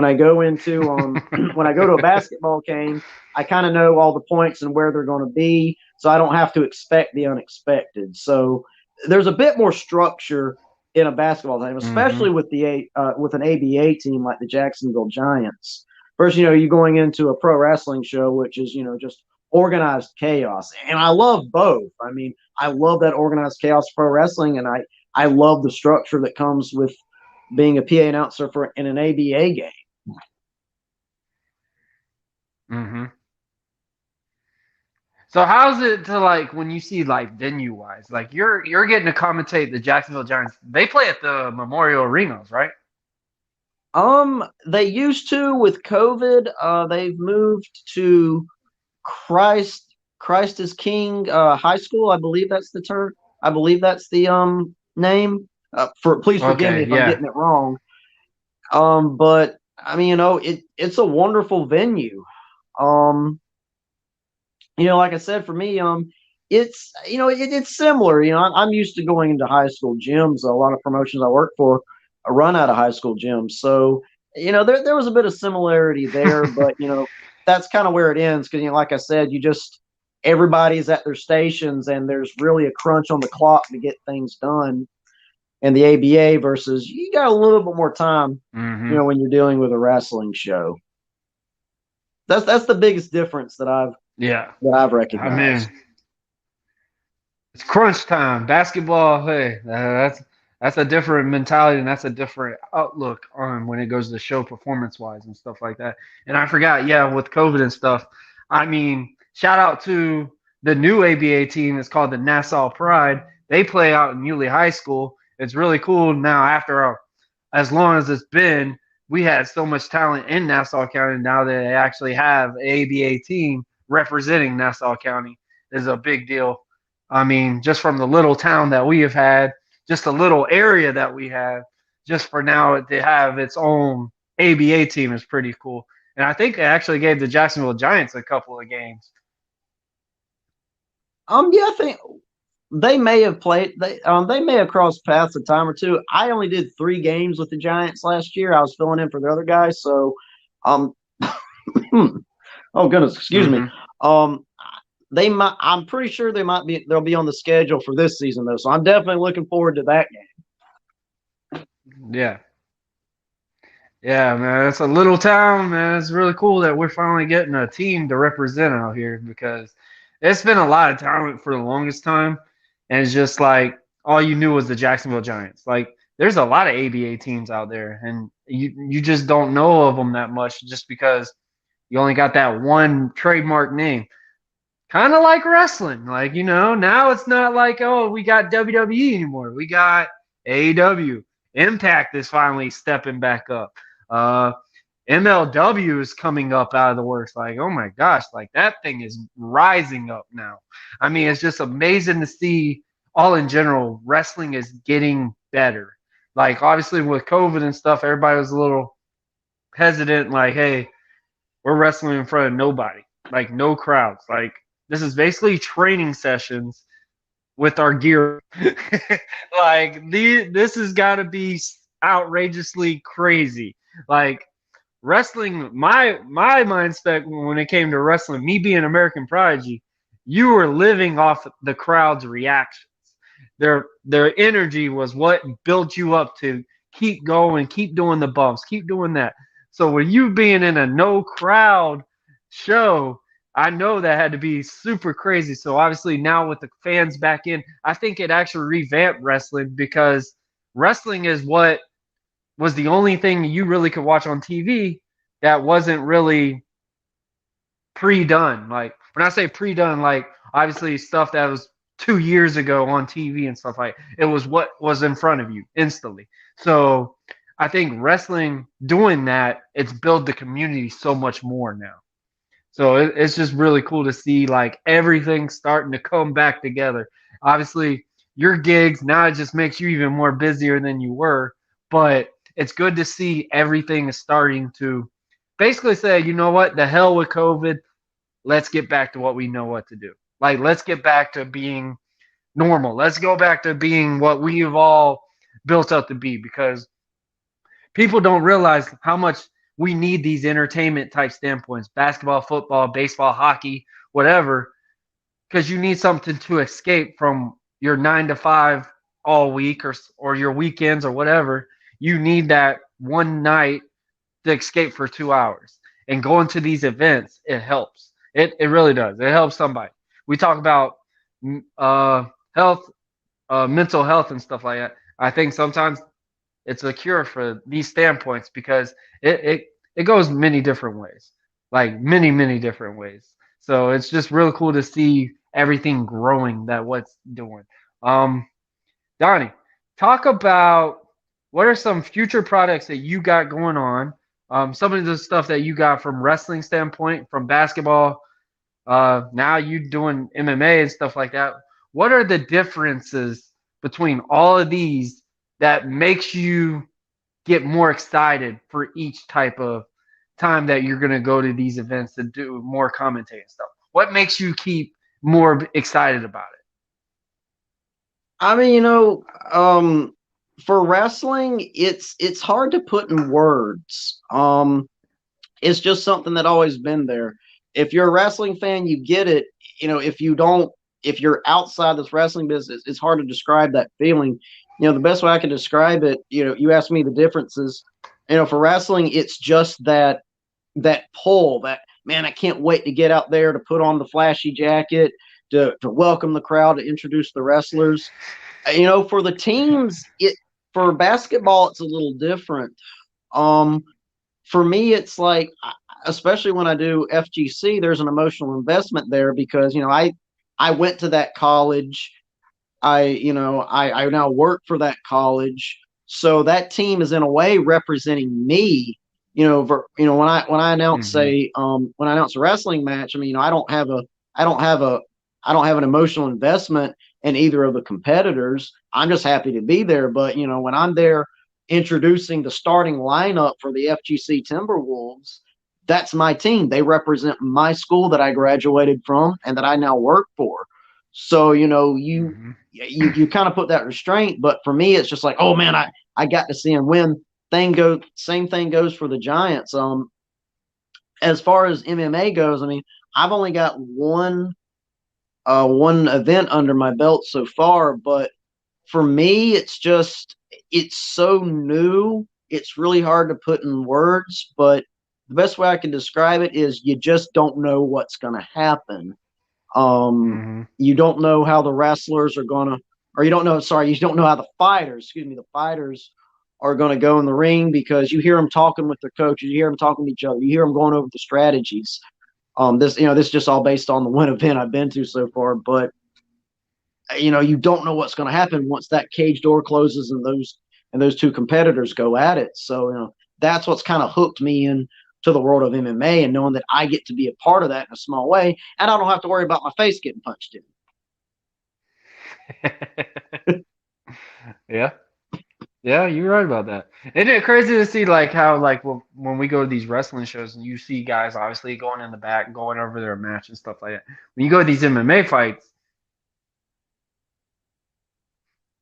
I go into when I go to a basketball game, I kind of know all the points and where they're going to be, so I don't have to expect the unexpected. So there's a bit more structure in a basketball game, Mm-hmm. especially with an ABA team like the Jacksonville Giants. First, you're going into a pro wrestling show, which is just organized chaos. And I love both. I mean, I love that organized chaos pro wrestling, and I love the structure that comes with being a PA announcer in an ABA game. Mm-hmm. So how's it to like when you see like venue wise, like you're getting to commentate the Jacksonville Giants? They play at the Memorial Arenas, right? They used to with COVID. They've moved to Christ is King High School. I believe that's the term. I believe that's the name. Please forgive me Okay, if I'm yeah. getting it wrong. But I mean, it's a wonderful venue. Um, like I said, for me, it's it's similar. I'm used to going into high school gyms. A lot of promotions I work for run out of high school gyms, so there was a bit of similarity there. But that's kind of where it ends because like I said, everybody's at their stations, and there's really a crunch on the clock to get things done. And the ABA versus you got a little bit more time, Mm-hmm. when you're dealing with a wrestling show. That's the biggest difference that I've Yeah. I recognized. mean, it's crunch time. Basketball, hey, that's a different mentality and that's a different outlook on when it goes to show performance wise and stuff like that. And I forgot, yeah, with COVID and stuff. I mean, shout out to the new ABA team. It's called the Nassau Pride. They play out in Yulee High School. It's really cool now. As long as it's been, we had so much talent in Nassau County. Now that they actually have an ABA team representing Nassau County is a big deal. I mean, just from the little town that we have had, just a little area that we have, just for now to have its own ABA team is pretty cool. And I think they actually gave the Jacksonville Giants a couple of games. Yeah, I think they may have played. They may have crossed paths a time or two. I only did 3 games with the Giants last year. I was filling in for the other guys, so oh goodness, excuse me. They might. I'm pretty sure they'll be on the schedule for this season though. So I'm definitely looking forward to that game. Yeah. Yeah, man, it's a little town, man. It's really cool that we're finally getting a team to represent out here because it's been a lot of talent for the longest time, and it's just like all you knew was the Jacksonville Giants. Like, there's a lot of ABA teams out there, and you just don't know of them that much just because you only got that one trademark name. Kind of like wrestling, like now it's not like we got WWE anymore. We got AEW. Impact is finally stepping back up. Uh, MLW is coming up out of the works. Like, oh my gosh, like that thing is rising up now. I mean, it's just amazing to see all in general, wrestling is getting better. Like, obviously, with COVID and stuff, everybody was a little hesitant, like, hey, we're wrestling in front of nobody, like, no crowds. Like, this is basically training sessions with our gear. Like, this has got to be outrageously crazy. Like, wrestling, my mindset when it came to wrestling, me being American Prodigy, you were living off the crowd's reactions. Their energy was what built you up to keep going, keep doing the bumps, keep doing that. So with you being in a no crowd show, I know that had to be super crazy. So obviously now with the fans back in, I think it actually revamped wrestling because wrestling is what was the only thing you really could watch on TV that wasn't really pre-done. Like, when I say pre-done, like, obviously stuff that was 2 years ago on TV and stuff like it was what was in front of you instantly. So I think wrestling doing that, it's built the community so much more now. So it's just really cool to see like everything starting to come back together. Obviously, your gigs now it just makes you even more busier than you were, but it's good to see everything is starting to basically say, you know what, the hell with COVID, let's get back to what we know what to do. Like, let's get back to being normal. Let's go back to being what we've all built up to be because people don't realize how much we need these entertainment type standpoints, basketball, football, baseball, hockey, whatever, because you need something to escape from your 9 to 5 all week or your weekends or whatever. You need that one night to escape for 2 hours. And going to these events, it helps. It really does. It helps somebody. We talk about health, mental health and stuff like that. I think sometimes it's a cure for these standpoints because it goes many different ways, like many different ways. So it's just really cool to see everything growing that what's doing. Um, Donnie, talk about what are some future products that you got going on. Some of the stuff that you got from wrestling standpoint, from basketball. Now you doing MMA and stuff like that. What are the differences between all of these that makes you get more excited for each type of time that you're going to go to these events to do more commentating stuff? What makes you keep more excited about it? I mean, for wrestling, it's hard to put in words. It's just something that always been there. If you're a wrestling fan, you get it. If you don't, if you're outside this wrestling business, it's hard to describe that feeling. The best way I can describe it, you asked me the differences. For wrestling, it's just that pull, that man, I can't wait to get out there to put on the flashy jacket, to welcome the crowd, to introduce the wrestlers. For the teams, for basketball, it's a little different. For me, it's like, especially when I do FGC, there's an emotional investment there because I went to that college. I now work for that college, so that team is in a way representing me. When I announce Mm-hmm. when I announce a wrestling match, I mean, I don't have a I don't have an emotional investment in either of the competitors. I'm just happy to be there. But when I'm there introducing the starting lineup for the FGC Timberwolves, that's my team. They represent my school that I graduated from and that I now work for. So Mm-hmm. you kind of put that restraint. But for me, it's just like, oh man, I got to see him win. Same thing goes for the Giants. As far as MMA goes, I mean, I've only got one event under my belt so far, but for me, it's so new. It's really hard to put in words, but the best way I can describe it is you just don't know what's going to happen. Mm-hmm. You don't know how the wrestlers are going to, or you don't know, sorry, you don't know how the fighters, the fighters are going to go in the ring because you hear them talking with their coaches, you hear them talking to each other, you hear them going over the strategies. This is just all based on the one event I've been to so far, but you don't know what's going to happen once that cage door closes and those two competitors go at it. So that's what's kind of hooked me in to the world of MMA, and knowing that I get to be a part of that in a small way, and I don't have to worry about my face getting punched Yeah. Yeah, you're right about that. Isn't it crazy to see like how like when we go to these wrestling shows and you see guys obviously going in the back, going over their match and stuff like that. When you go to these MMA fights,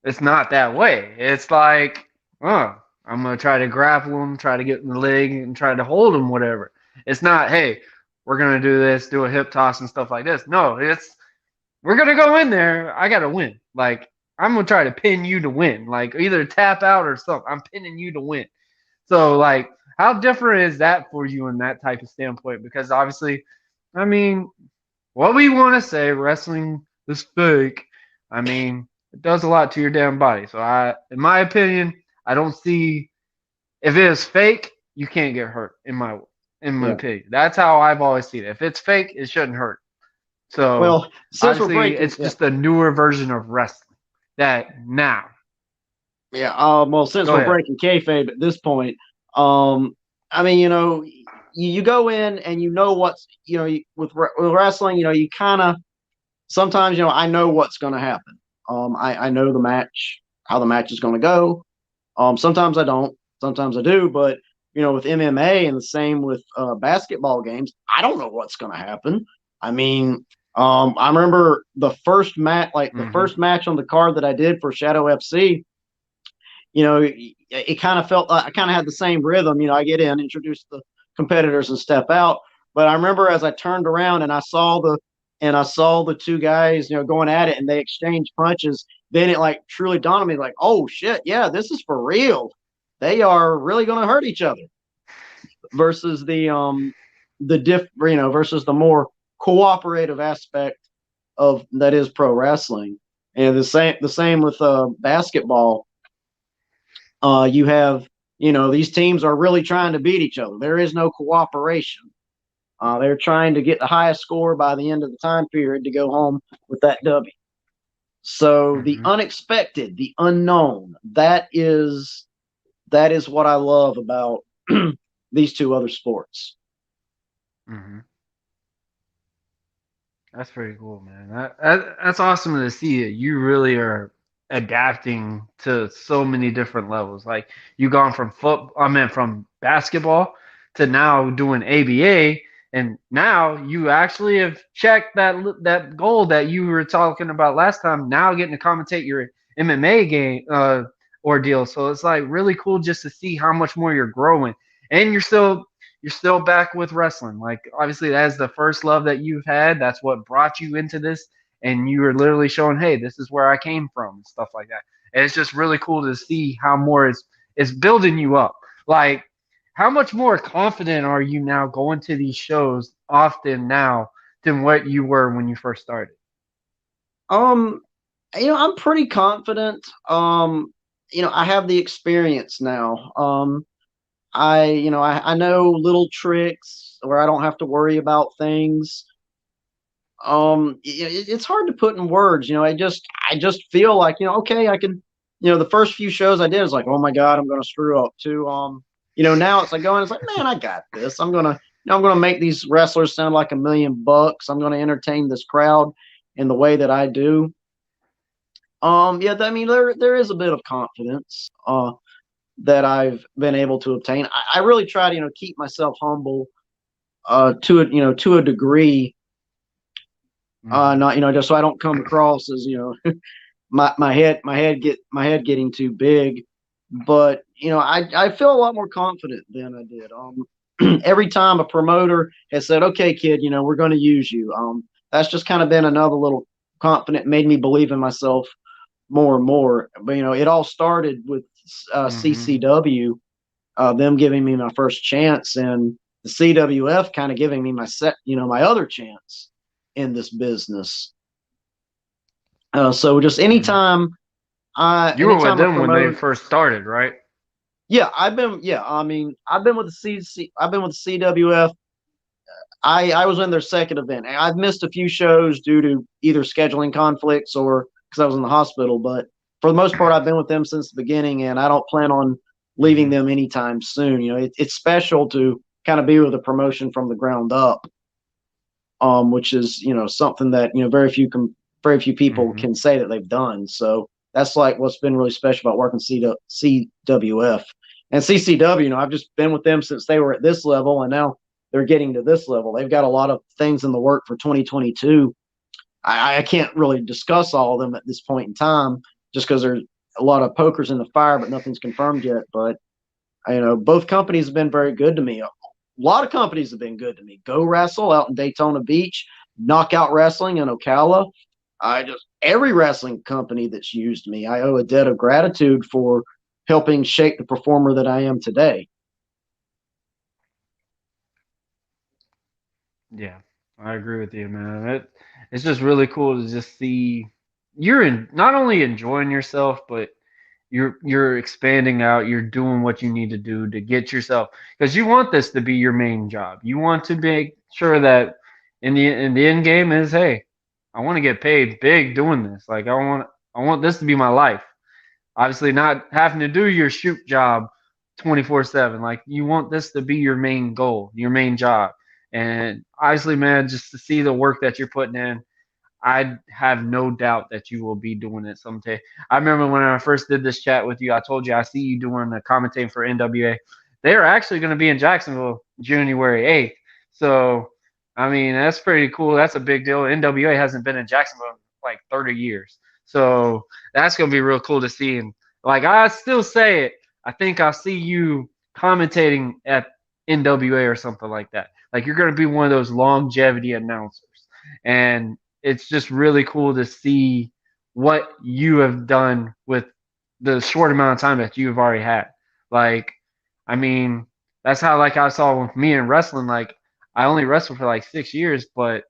it's not that way. It's like, oh, I'm gonna try to grapple him, try to get in the leg, and try to hold him, whatever. It's not, hey, we're gonna do this, do a hip toss and stuff like this. No, it's we're gonna go in there. I gotta win. Like I'm gonna try to pin you to win. Like either tap out or something. I'm pinning you to win. So like, how different is that for you in that type of standpoint? Because obviously, I mean, what we want to say, wrestling is fake. I mean, it does a lot to your damn body. So in my opinion, I don't see if it is fake, you can't get hurt. In my in. opinion, that's how I've always seen it. If it's fake, it shouldn't hurt. So Well, since we're obviously, breaking, it's just a newer version of wrestling. That now, since go we're ahead. breaking kayfabe at this point, um, I mean, you go in and what's, with wrestling, you kind of sometimes, I know what's going to happen. I know how the match is going to go. Sometimes I don't, sometimes I do, but with MMA and the same with basketball games, I don't know what's going to happen. I mean, I remember the first match, like the Mm-hmm. first match on the card that I did for Shadow FC. It kind of felt I kind of had the same rhythm. I get in, introduce the competitors, and step out. But I remember as I turned around and I saw the two guys, going at it, and they exchanged punches. Then it like truly dawned on me, like, oh shit, yeah, this is for real. They are really going to hurt each other. Versus versus the more cooperative aspect of that is pro wrestling. And the same with basketball. You have, these teams are really trying to beat each other. There is no cooperation. They're trying to get the highest score by the end of the time period to go home with that W. So the unexpected, the unknown, that is what I love about these two other sports. That's pretty cool, man. That's awesome to see it. You really are adapting to so many different levels. Like you gone from from basketball to now doing ABA, and now you actually have checked that goal that you were talking about last time. Now getting to commentate your MMA game ordeal. So it's like really cool just to see how much more you're growing, and you're still back with wrestling. Like obviously that's the first love that you've had. That's what brought you into this. And you were literally showing, hey, this is where I came from and stuff like that. And it's just really cool to see how more is building you up. Like how much more confident are you now going to these shows often now than what you were when you first started? I'm pretty confident. I have the experience now. I know little tricks where I don't have to worry about things. It's hard to put in words. I just feel like, okay, I can. The first few shows I did was like, oh my God, I'm gonna screw up too. Now it's like man, I got this. I'm gonna make these wrestlers sound like $1 million. I'm gonna entertain this crowd in the way that I do. There is a bit of confidence that I've been able to obtain. I really try to keep myself humble to a degree, not just so I don't come across as my head getting too big, but I feel a lot more confident than I did. Every time a promoter has said, okay, kid, we're going to use you, that's just kind of been another little confident, made me believe in myself more and more. But it all started with CCW, them giving me my first chance, and the CWF kind of giving me my other chance in this business. So just anytime you were with them when they first started, right? Yeah, I've been with the CWF. I was in their second event. I've missed a few shows due to either scheduling conflicts or because I was in the hospital, but for the most part, I've been with them since the beginning, and I don't plan on leaving them anytime soon. It's special to kind of be with a promotion from the ground up, which is something that very few people can say that they've done. So that's like what's been really special about working CWF and CCW. I've just been with them since they were at this level, and now they're getting to this level. They've got a lot of things in the work for 2022. I can't really discuss all of them at this point in time, just because there's a lot of pokers in the fire, but nothing's confirmed yet. But both companies have been very good to me. A lot of companies have been good to me. Go Wrestle out in Daytona Beach, Knockout Wrestling in Ocala. Every wrestling company that's used me, I owe a debt of gratitude for helping shape the performer that I am today. Yeah, I agree with you, man. It's just really cool to just see you're not only enjoying yourself, but you're expanding out. You're doing what you need to do to get yourself, because you want this to be your main job. You want to make sure that in the end game is, hey, I want to get paid big doing this. Like I want this to be my life. Obviously, not having to do your shoot job 24/7. Like you want this to be your main goal, your main job. And obviously, man, just to see the work that you're putting in, I have no doubt that you will be doing it someday. I remember when I first did this chat with you, I told you I see you doing the commentating for NWA. They're actually going to be in Jacksonville January 8th. So, I mean, that's pretty cool. That's a big deal. NWA hasn't been in Jacksonville in like 30 years. So, that's going to be real cool to see. And like I still say it, I think I'll see you commentating at NWA or something like that. Like you're going to be one of those longevity announcers. And it's just really cool to see what you have done with the short amount of time that you've already had. Like, I mean, that's how like I saw with me in wrestling. Like, I only wrestled for like 6 years, but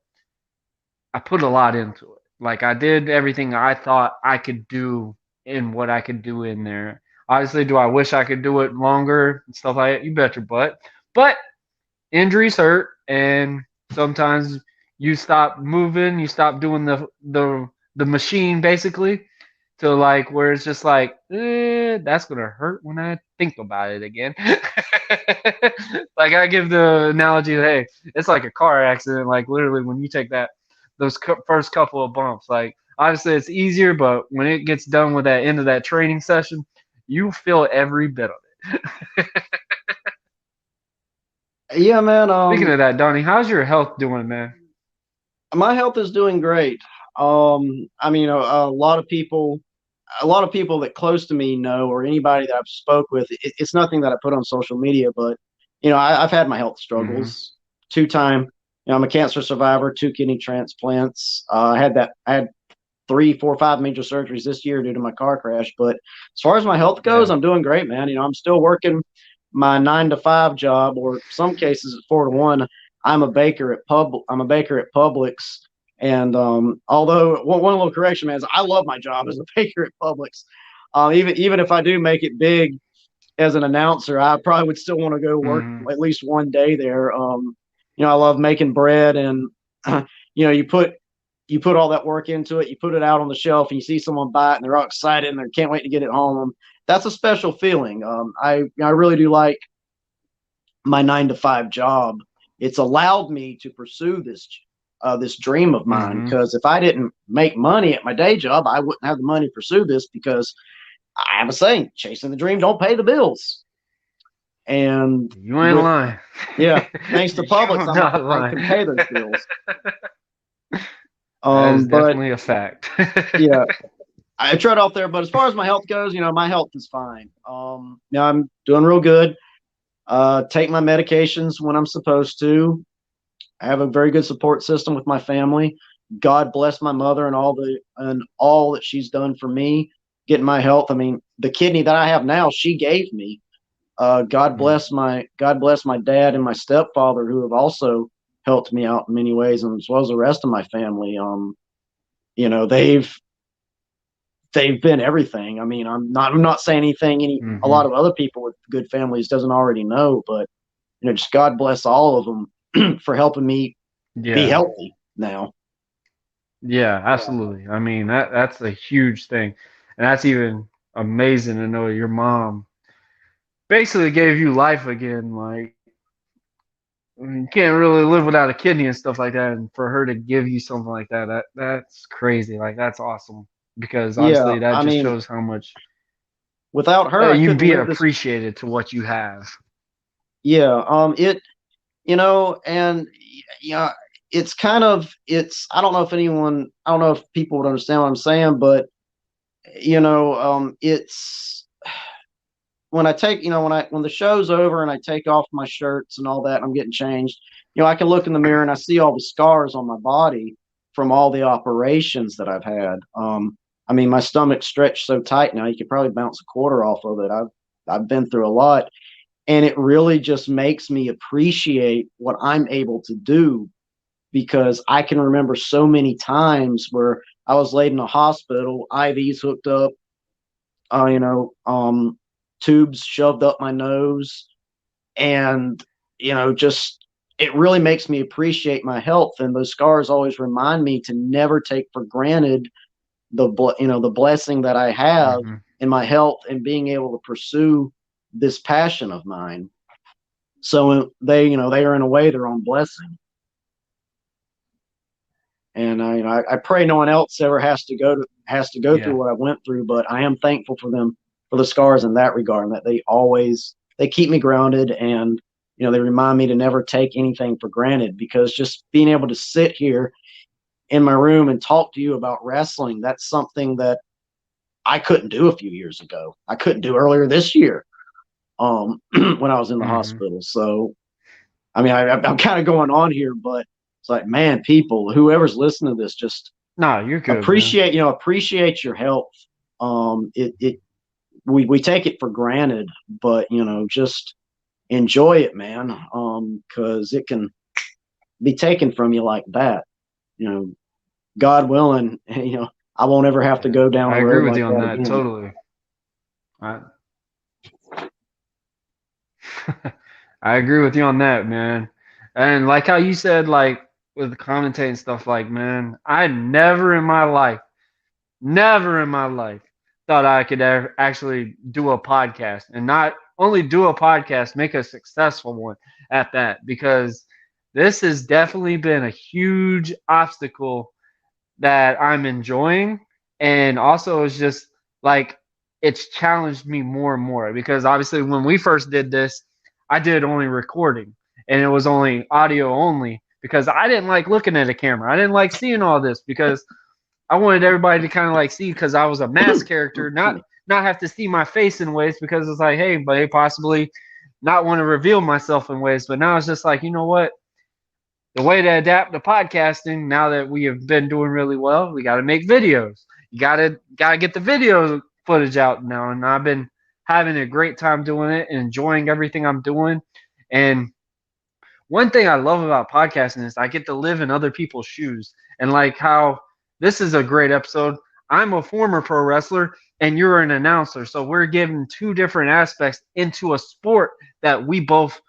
I put a lot into it. Like I did everything I thought I could do in what I could do in there. Obviously, do I wish I could do it longer and stuff like that? You bet your butt. But injuries hurt, and sometimes you stop moving, you stop doing the machine basically, to like where it's just like, that's gonna hurt when I think about it again. Like I give the analogy, hey, it's like a car accident. Like literally, when you take those first couple of bumps, like obviously it's easier, but when it gets done with that end of that training session, you feel every bit of it. Yeah, man. Speaking of that, Donnie, how's your health doing, man? My health is doing great. I mean, a lot of people, that close to me know, or anybody that I've spoke with. It's nothing that I put on social media, but I've had my health Mm-hmm. struggles. 2 time, I'm a cancer survivor, 2 kidney transplants. I had 3, 4, 5 major surgeries this year due to my car crash. But as far as my health goes, Yeah. I'm doing great, man. I'm still working my 9 to 5 job, or some cases it's 4 to 1. I'm a baker at Publix, and although one little correction, man, is I love my job as a baker at Publix. Even if I do make it big as an announcer, I probably would still want to go work Mm-hmm. at least one day there. I love making bread, and you put all that work into it. You put it out on the shelf, and you see someone buy it, and they're all excited, and they can't wait to get it home. That's a special feeling. I really do like my 9 to 5 job. It's allowed me to pursue this dream of mine, Mm-hmm. because if I didn't make money at my day job, I wouldn't have the money to pursue this, because I have a saying: chasing the dream don't pay the bills. And You ain't with lying. yeah, thanks to Publix, You're not I lying. can pay those bills. That is But definitely a fact. yeah, I tried out there. But as far as my health goes, my health is fine. I'm doing real good. Take my medications when I'm supposed to. I have a very good support system with my family. God bless my mother and all that she's done for me, getting my health. I mean, the kidney that I have now, she gave me. Mm. God bless my dad and my stepfather, who have also helped me out in many ways, and as well as the rest of my family. You know, they've been everything. I mean, I'm not saying anything a Mm-hmm. lot of other people with good families doesn't already know, but just God bless all of them for helping me be Yeah. healthy now. Yeah, absolutely. I mean, that's a huge thing. And that's even amazing to know your mom basically gave you life again. Like, I mean, you can't really live without a kidney and stuff like that. And for her to give you something like that, that's crazy. Like, that's awesome. Because Yeah, honestly, that I just mean, shows how much without her, I you couldn't being live this. appreciated to what you have. Yeah, and yeah, I don't know if I don't know if people would understand what I'm saying, but it's when I take, when the show's over and I take off my shirts and all that, and I'm getting changed, I can look in the mirror and I see all the scars on my body from all the operations that I've had. I mean, my stomach's stretched so tight now, you could probably bounce a quarter off of it. I've been through a lot, and it really just makes me appreciate what I'm able to do, because I can remember so many times where I was laid in a hospital, IVs hooked up, uh, you know, um, tubes shoved up my nose, and just it really makes me appreciate my health. And those scars always remind me to never take for granted the blessing that I have Hmm. in my health and being able to pursue this passion of mine. So they are in a way their own blessing. And I pray no one else ever has to go through Yeah. what I went through, but I am thankful for them, for the scars in that regard, and that they keep me grounded, and they remind me to never take anything for granted, because just being able to sit here in my room and talk to you about wrestling, that's something that I couldn't do a few years ago. I couldn't do earlier this year, when I was in the Hmm. hospital. So I mean, I'm kind of going on here, but it's like, man, people, whoever's listening to this, just Nah, you're good, man. appreciate your health. We take it for granted, but just enjoy it, man. Because it can be taken from you like that. You know, God willing, I won't ever have to go down I a agree road with like you on that that again. totally. I agree with you on that, man. And like how you said, like with the commentating stuff, like, man, I never in my life thought I could ever actually do a podcast, and not only do a podcast, make a successful one at that, because this has definitely been a huge obstacle that I'm enjoying. And also it's just like it's challenged me more and more, because obviously when we first did this, I did only recording and it was only audio only, because I didn't like looking at a camera. I didn't like seeing all this, because I wanted everybody to kind of like see, because I was a mask character, not have to see my face in ways, because it's like, hey, but possibly not want to reveal myself in ways. But now it's just like, you know what? The way to adapt to podcasting, now that we have been doing really well, we got to make videos. You gotta get the video footage out now, and I've been having a great time doing it and enjoying everything I'm doing. And one thing I love about podcasting is I get to live in other people's shoes, and like how this is a great episode. I'm a former pro wrestler and you're an announcer, so we're giving two different aspects into a sport that we both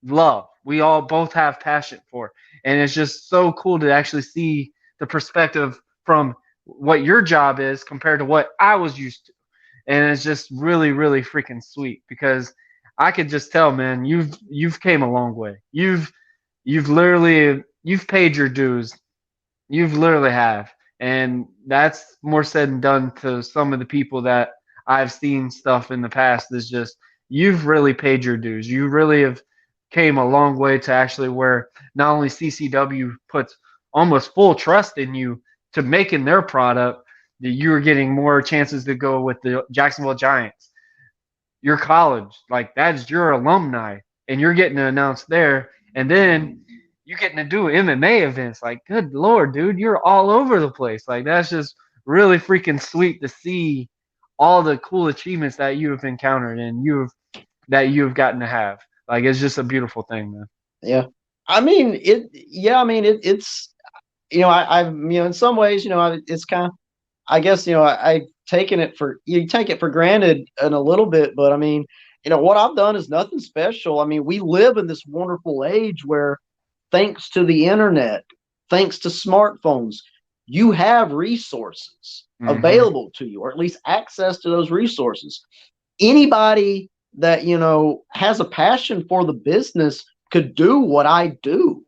love. We all both have passion for. And it's just so cool to actually see the perspective from what your job is compared to what I was used to. And it's just really, really freaking sweet, because I could just tell, man, you've came a long way. You've paid your dues. You've literally have. And that's more said than done to some of the people that I've seen stuff in the past. Is just you've really paid your dues. You really have came a long way to actually where not only CCW puts almost full trust in you to making their product, that you're getting more chances to go with the Jacksonville Giants. Your college, like that's your alumni, and you're getting to announce there. And then you're getting to do MMA events. Like, good Lord, dude, you're all over the place. Like, that's just really freaking sweet to see all the cool achievements that you have encountered and you've gotten to have. Like, it's just a beautiful thing, man. Yeah. I mean, it's, I've, in some ways, it's kind of, I guess, I've taken it for, you take it for granted in a little bit, but I mean, what I've done is nothing special. I mean, we live in this wonderful age where, thanks to the internet, thanks to smartphones, you have resources available to you, or at least access to those resources. Anybody that, has a passion for the business could do what I do.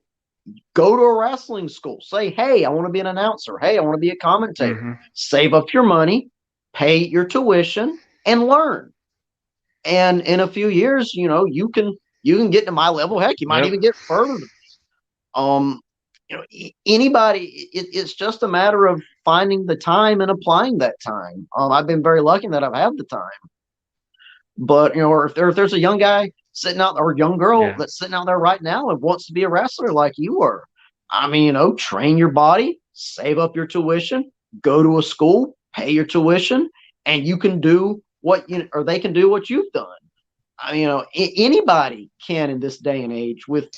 Go to a wrestling school, say, hey, I want to be an announcer. Hey, I want to be a commentator. Save up your money, pay your tuition, and learn. And in a few years, you can get to my level. Heck, you might even get further than me. Anybody, it's just a matter of finding the time and applying that time. I've been very lucky that I've had the time. But, or if there's a young guy sitting out, or a young girl that's sitting out there right now and wants to be a wrestler like you were, I mean, train your body, save up your tuition, go to a school, pay your tuition, and you can do what or they can do what you've done. I mean, anybody can in this day and age, with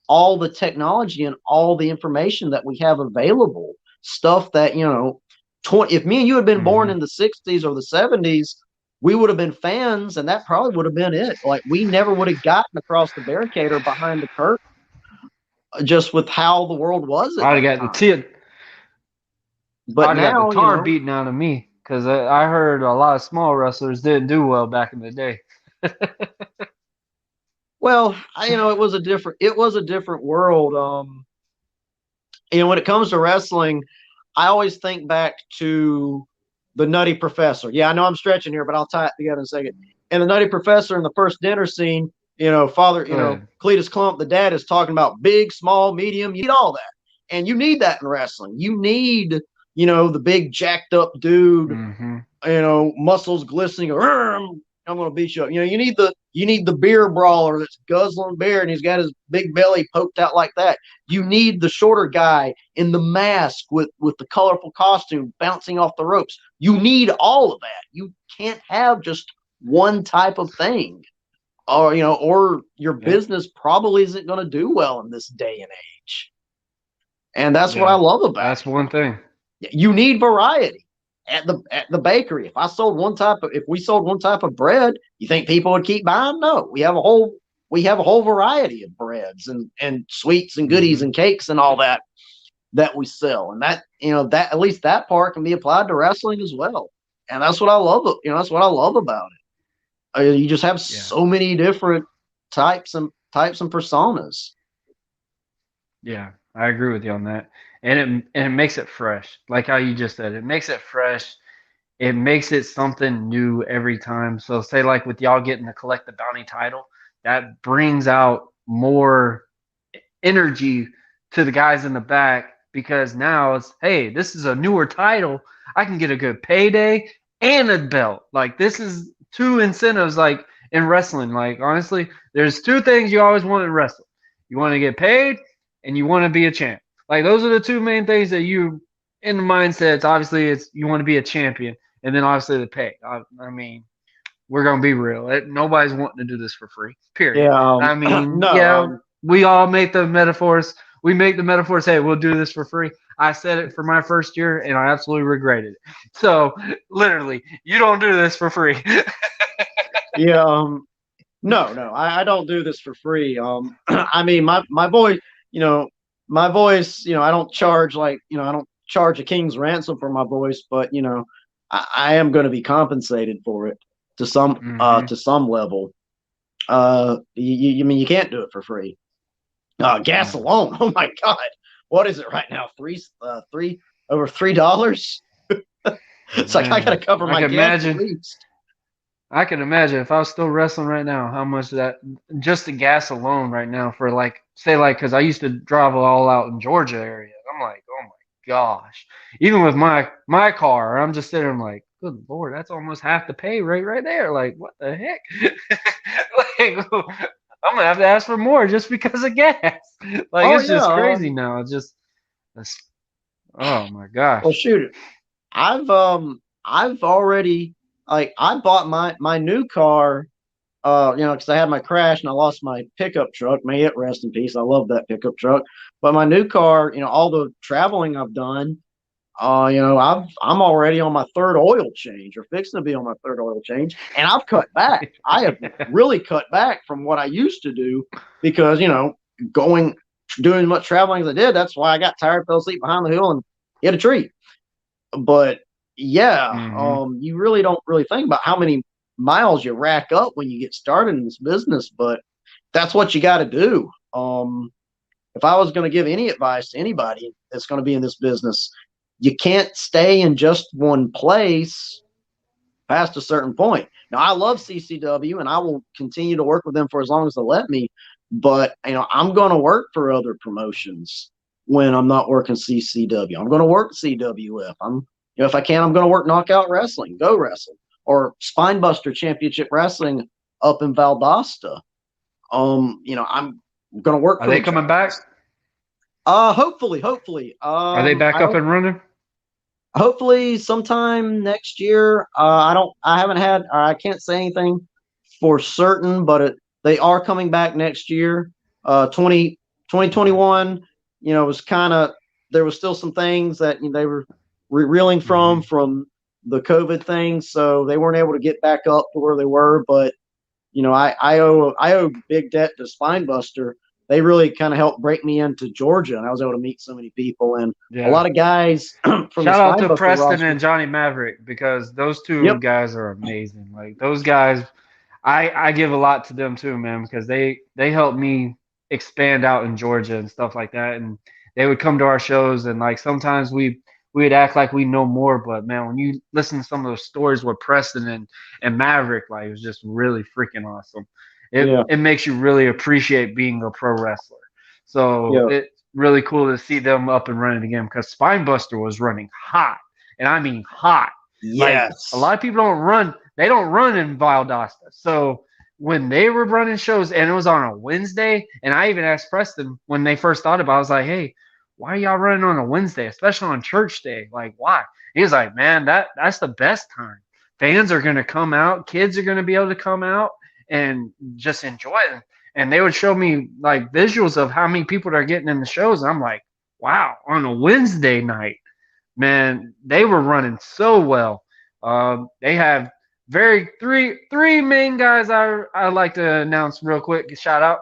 all the technology and all the information that we have available. Stuff that, if me and you had been born in the 60s or the 70s, we would have been fans, and that probably would have been it. Like, we never would have gotten across the barricade or behind the curtain, just with how the world was. I'd have got the but now, got the tar beaten out of me, because I heard a lot of small wrestlers didn't do well back in the day. Well, it was a different world. When it comes to wrestling, I always think back to the Nutty Professor. Yeah, I know I'm stretching here, but I'll tie it together in a second. And the Nutty Professor in the first dinner scene, Father, Cletus Clump, the dad, is talking about big, small, medium. You need all that. And you need that in wrestling. You need, the big jacked up dude, muscles glistening. I'm going to beat you up. You need the beer brawler that's guzzling beer and he's got his big belly poked out like that. You need the shorter guy in the mask with the colorful costume bouncing off the ropes. You need all of that. You can't have just one type of thing, or your business probably isn't going to do well in this day and age. And that's what I love about it. That's one thing. You need variety at the bakery. If we sold one type of bread, you think people would keep buying? No, we have a whole variety of breads and sweets and goodies and cakes and all that we sell, and that that at least that part can be applied to wrestling as well. And that's what I love. That's what I love about it. You just have so many different types and personas. Yeah, I agree with you on that. And it makes it fresh. Like how you just said, it makes it fresh. It makes it something new every time. So say like with y'all getting to collect the bounty title, that brings out more energy to the guys in the back because now it's, hey, this is a newer title. I can get a good payday and a belt. Like this is two incentives like in wrestling. Like honestly, there's two things you always want in wrestling. You want to get paid and you want to be a champ. Like those are the two main things that you in the mindsets. Obviously, it's you want to be a champion, and then obviously the pay. I mean, we're gonna be real. Nobody's wanting to do this for free. Period. Yeah. I mean, No. yeah, we all make the metaphors. We make the metaphors. Hey, we'll do this for free. I said it for my first year, and I absolutely regretted it. So literally, you don't do this for free. Yeah. No, I don't do this for free. I mean, my voice, my voice, I don't charge I don't charge a king's ransom for my voice, but I am going to be compensated for it to some level. You mean you can't do it for free? Gas alone, oh my God, what is it right now? Over $3. It's like I got to cover my gas at least. I can imagine if I was still wrestling right now, how much that just the gas alone right now for like say like because I used to drive all out in Georgia area. I'm like, oh my gosh. Even with my car, I'm just sitting there, I'm like, good Lord, that's almost half the pay rate right there. Like, what the heck? Like, I'm gonna have to ask for more just because of gas. Like it's just crazy now. It's just oh my gosh. Well shoot. I've already I bought my new car, because I had my crash and I lost my pickup truck. May it rest in peace. I love that pickup truck. But my new car, all the traveling I've done, I'm already on my third oil change or fixing to be on my third oil change, and I've cut back. I have really cut back from what I used to do because doing as much traveling as I did. That's why I got tired, fell asleep behind the wheel, and hit a tree. But yeah, you really don't really think about how many miles you rack up when you get started in this business, but that's what you got to do. If I was going to give any advice to anybody that's going to be in this business, you can't stay in just one place past a certain point. Now, I love CCW and I will continue to work with them for as long as they let me, but I'm going to work for other promotions when I'm not working CCW. I'm going to work CWF. If I can, I'm going to work Knockout Wrestling, Go Wrestling, or Spinebuster Championship Wrestling up in Valdosta. I'm going to work. Are they coming back? Hopefully. Are they back up and running? Hopefully sometime next year. I can't say anything for certain, but they are coming back next year. 2021, was kind of, there was still some things that they were reeling from the COVID thing, so they weren't able to get back up to where they were. But I owe big debt to Spinebuster. They really kind of helped break me into Georgia, and I was able to meet so many people and a lot of guys. From Shout out to Preston and Johnny Maverick because those two guys are amazing. Like those guys, I give a lot to them too, man, because they helped me expand out in Georgia and stuff like that, and they would come to our shows and like sometimes we'd act like we know more, but man, when you listen to some of those stories with Preston and Maverick, like it was just really freaking awesome. It makes you really appreciate being a pro wrestler. So it's really cool to see them up and running again because Spinebuster was running hot, and I mean hot. Yes, like, a lot of people don't run. They don't run in Valdosta. So when they were running shows, and it was on a Wednesday, and I even asked Preston when they first thought about it, I was like, hey, why are y'all running on a Wednesday, especially on church day? Like, why? He was like, man, that's the best time. Fans are going to come out. Kids are going to be able to come out and just enjoy it. And they would show me like visuals of how many people are getting in the shows. And I'm like, wow, on a Wednesday night. man, they were running so well. They have three main guys I like to announce real quick. Shout out,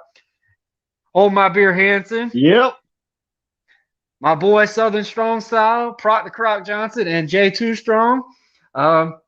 Hold My Beer Hansen, Yep. my boy Southern Strong Style, Proc the Croc Johnson, and J2 Strong. Um,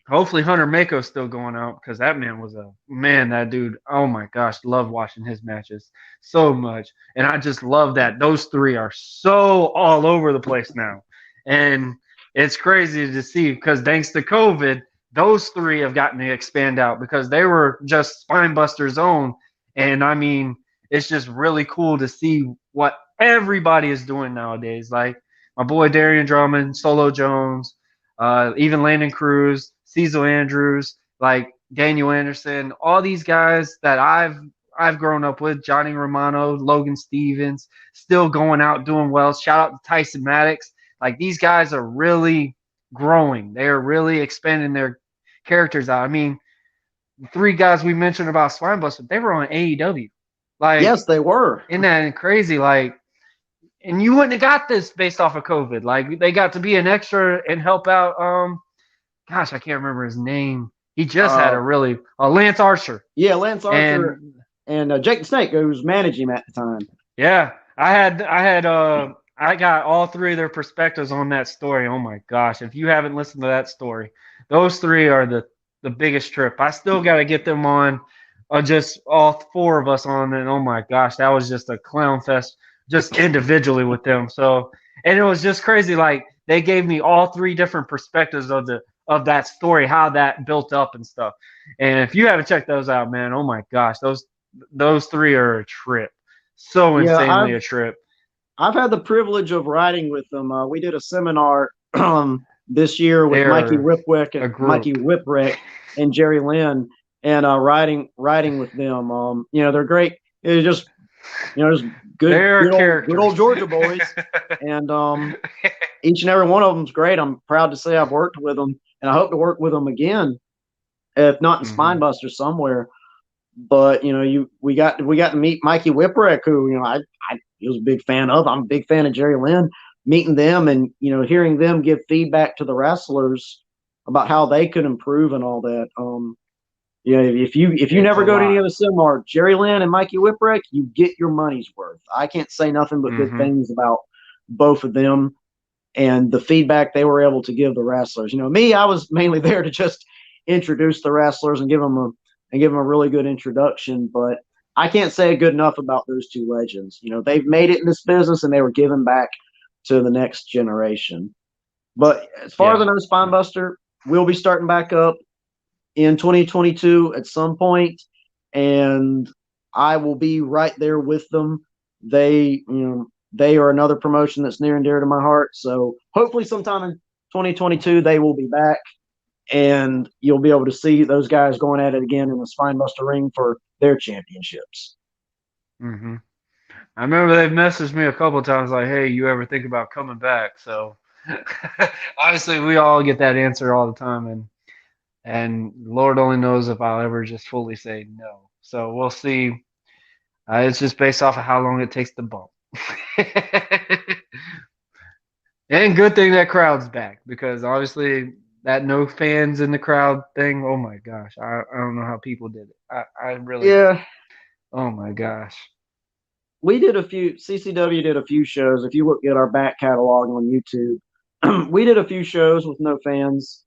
Hopefully Hunter Mako's still going out because that man was a man. That dude, oh my gosh, love watching his matches so much, and I just love that those three are so all over the place now, and it's crazy to see because thanks to COVID, those three have gotten to expand out because they were just Spinebuster's own, and I mean it's just really cool to see what everybody is doing nowadays. Like my boy Darian Drummond, Solo Jones, even Landon Cruz, Cecil Andrews, like Daniel Anderson, all these guys that I've grown up with, Johnny Romano, Logan Stevens, still going out doing well. Shout out to Tyson Maddox. Like these guys are really growing. They are really expanding their characters out. I mean, the three guys we mentioned about Swinebuster, they were on AEW. Like, Yes, they were. isn't that crazy? Like, and you wouldn't have got this based off of COVID. Like they got to be an extra and help out. Gosh, I can't remember his name. He just had a really Lance Archer. Yeah, Lance Archer and Jake the Snake, who was managing him at the time. Yeah, I got all three of their perspectives on that story. Oh my gosh, if you haven't listened to that story, those three are the biggest trip. I still got to get them on, just all four of us on, and oh my gosh, that was just a clown fest, just individually with them. So, and it was just crazy. Like they gave me all three different perspectives of that story, how that built up and stuff. And if you haven't checked those out, man, oh my gosh, those three are a trip. So insanely a trip. I've had the privilege of riding with them. We did a seminar this year with Mikey Whipwreck and Jerry Lynn, and riding with them. They're great. It's just just good old Georgia boys, and each and every one of them's great. I'm proud to say I've worked with them, and I hope to work with them again, if not in Spinebuster somewhere. But we got to meet Mikey Whipwreck, who I was a big fan of. I'm a big fan of Jerry Lynn. Meeting them and hearing them give feedback to the wrestlers about how they could improve and all that. If you never go to any other seminar, Jerry Lynn and Mikey Whipwreck, you get your money's worth. I can't say nothing but good things about both of them and the feedback they were able to give the wrestlers. Me, I was mainly there to just introduce the wrestlers and give them a really good introduction, but I can't say good enough about those two legends. They've made it in this business and they were giving back to the next generation. But as far as I know, Spinebuster will be starting back up in 2022 at some point, and I will be right there with them. They are another promotion that's near and dear to my heart. So hopefully sometime in 2022 they will be back, and you'll be able to see those guys going at it again in the Spinebuster ring for their championships. I remember they've messaged me a couple of times like, hey, you ever think about coming back? So obviously we all get that answer all the time, and Lord only knows if I'll ever just fully say no. So we'll see. It's just based off of how long it takes to bump. And good thing that crowd's back, because obviously that no fans in the crowd thing, oh my gosh, I don't know how people did it. I really Oh my gosh. CCW did a few shows. If you look at our back catalog on YouTube, we did a few shows with no fans.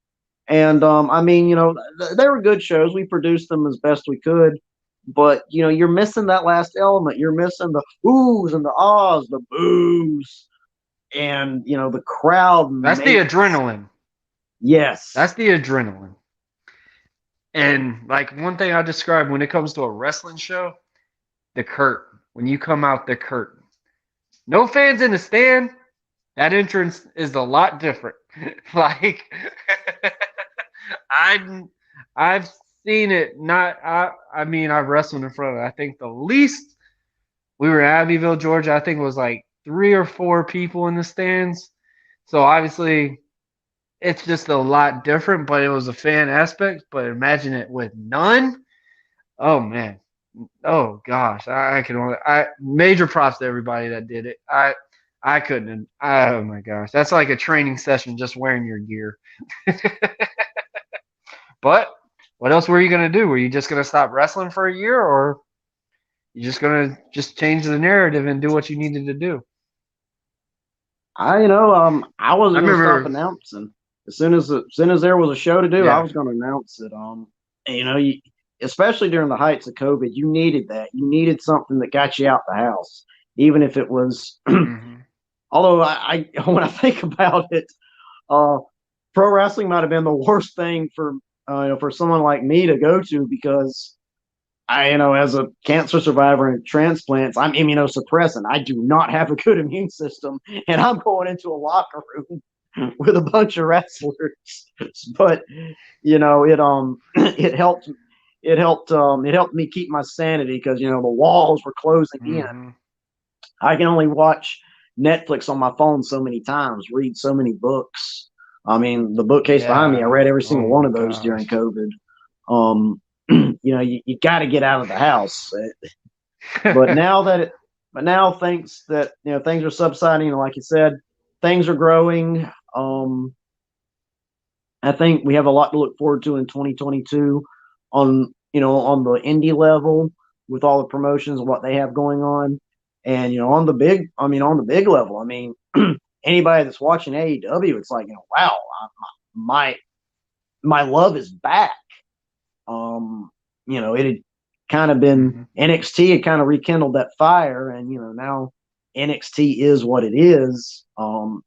And they were good shows. We produced them as best we could. But, you're missing that last element. You're missing the oohs and the ahs, the boos, and, the crowd. That's the adrenaline. Yes. That's the adrenaline. And, like, one thing I describe when it comes to a wrestling show, the curtain. When you come out the curtain. No fans in the stand, that entrance is a lot different. Like, I've seen it. I've wrestled in front of it. I think the least we were in Abbeville, Georgia, I think it was like 3 or 4 people in the stands. So obviously it's just a lot different, but it was a fan aspect. But imagine it with none. Oh man. Oh gosh. Major props to everybody that did it. I couldn't. Oh my gosh, that's like a training session just wearing your gear. But what else were you gonna do? Were you just gonna stop wrestling for a year, or you just gonna just change the narrative and do what you needed to do? I I wasn't gonna stop remember, announcing. As soon as there was a show to do, I yeah. was gonna announce it. And, especially during the heights of COVID, you needed that. You needed something that got you out the house, even if it was. Hmm. Although when I think about it, uh, pro wrestling might have been the worst thing for someone like me to go to because as a cancer survivor and transplants, I'm immunosuppressant. I do not have a good immune system, and I'm going into a locker room with a bunch of wrestlers. But it helped. It helped me keep my sanity because the walls were closing in. Hmm. I can only watch Netflix on my phone so many times, read so many books. I mean, the bookcase behind me, I Yeah. read every Oh single one my of those during gosh. COVID. Um, you got to get out of the house. But now that it, but now thanks that things are subsiding, like you said, things are growing. I think we have a lot to look forward to in 2022 on the indie level with all the promotions and what they have going on, and on the big level. I mean, anybody that's watching AEW, it's like wow, my my love is back. It had kind of been Hmm. NXT had kind of rekindled that fire, and now NXT is what it is.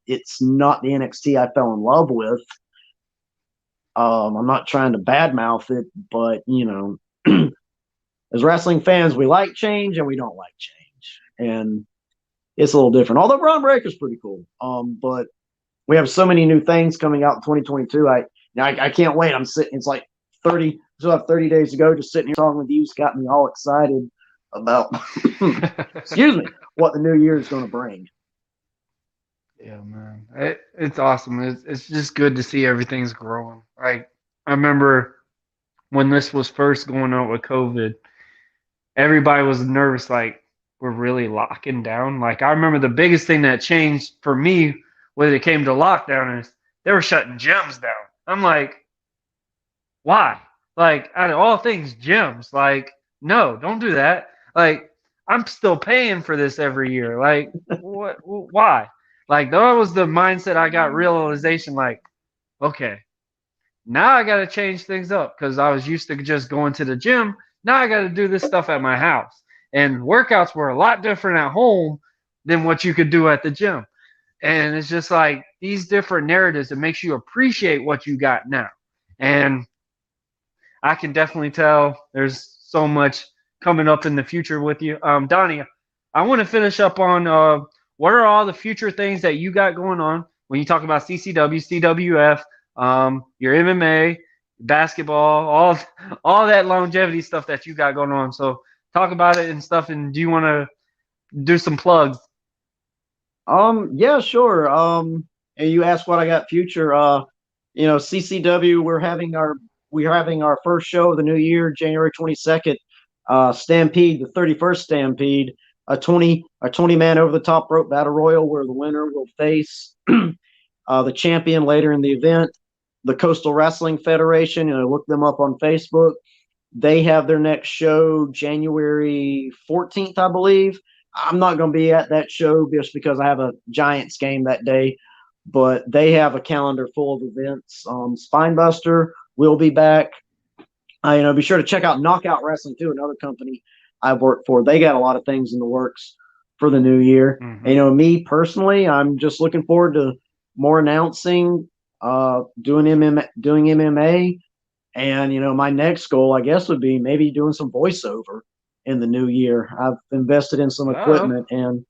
It's not the NXT I fell in love with. I'm not trying to badmouth it, but as wrestling fans, we like change and we don't like change, and it's a little different. Although Braun Breaker's pretty cool, but we have so many new things coming out in 2022. I can't wait. I'm sitting. It's like 30. Still have 30 days to go. Just sitting here talking with you. It's got me all excited about. Excuse me. What the new year is going to bring. Yeah, man. It's awesome. It's just good to see everything's growing. Like, I remember when this was first going on with COVID, everybody was nervous, like, we're really locking down. Like, I remember the biggest thing that changed for me when it came to lockdown is they were shutting gyms down. I'm like, why? Like, out of all things, gyms. Like, no, don't do that. Like, I'm still paying for this every year. Like, what? Why? Like, that was the mindset I got realization. Like, okay, now I got to change things up because I was used to just going to the gym. Now I got to do this stuff at my house. And workouts were a lot different at home than what you could do at the gym. And it's just like these different narratives that makes you appreciate what you got now. And I can definitely tell there's so much coming up in the future with you. Donnie, I want to finish up on what are all the future things that you got going on when you talk about CCW, CWF, your MMA, basketball, all that longevity stuff that you got going on. So talk about it and stuff. And do you want to do some plugs? Yeah, sure. And you asked what I got future. CCW. We're having our first show of the new year, January 22nd. Stampede, the 31st Stampede, a 20 man over the top rope battle royal where the winner will face the champion later in the event. The Coastal Wrestling Federation. Look them up on Facebook. They have their next show January 14th, I believe. I'm not going to be at that show just because I have a Giants game that day, but they have a calendar full of events. Spinebuster will be back. Be sure to check out Knockout Wrestling too, another company I've worked for. They got a lot of things in the works for the new year. Mm-hmm. And, me personally, I'm just looking forward to more announcing, doing MMA, and my next goal, I guess, would be maybe doing some voiceover in the new year. I've invested in some Oh, equipment, and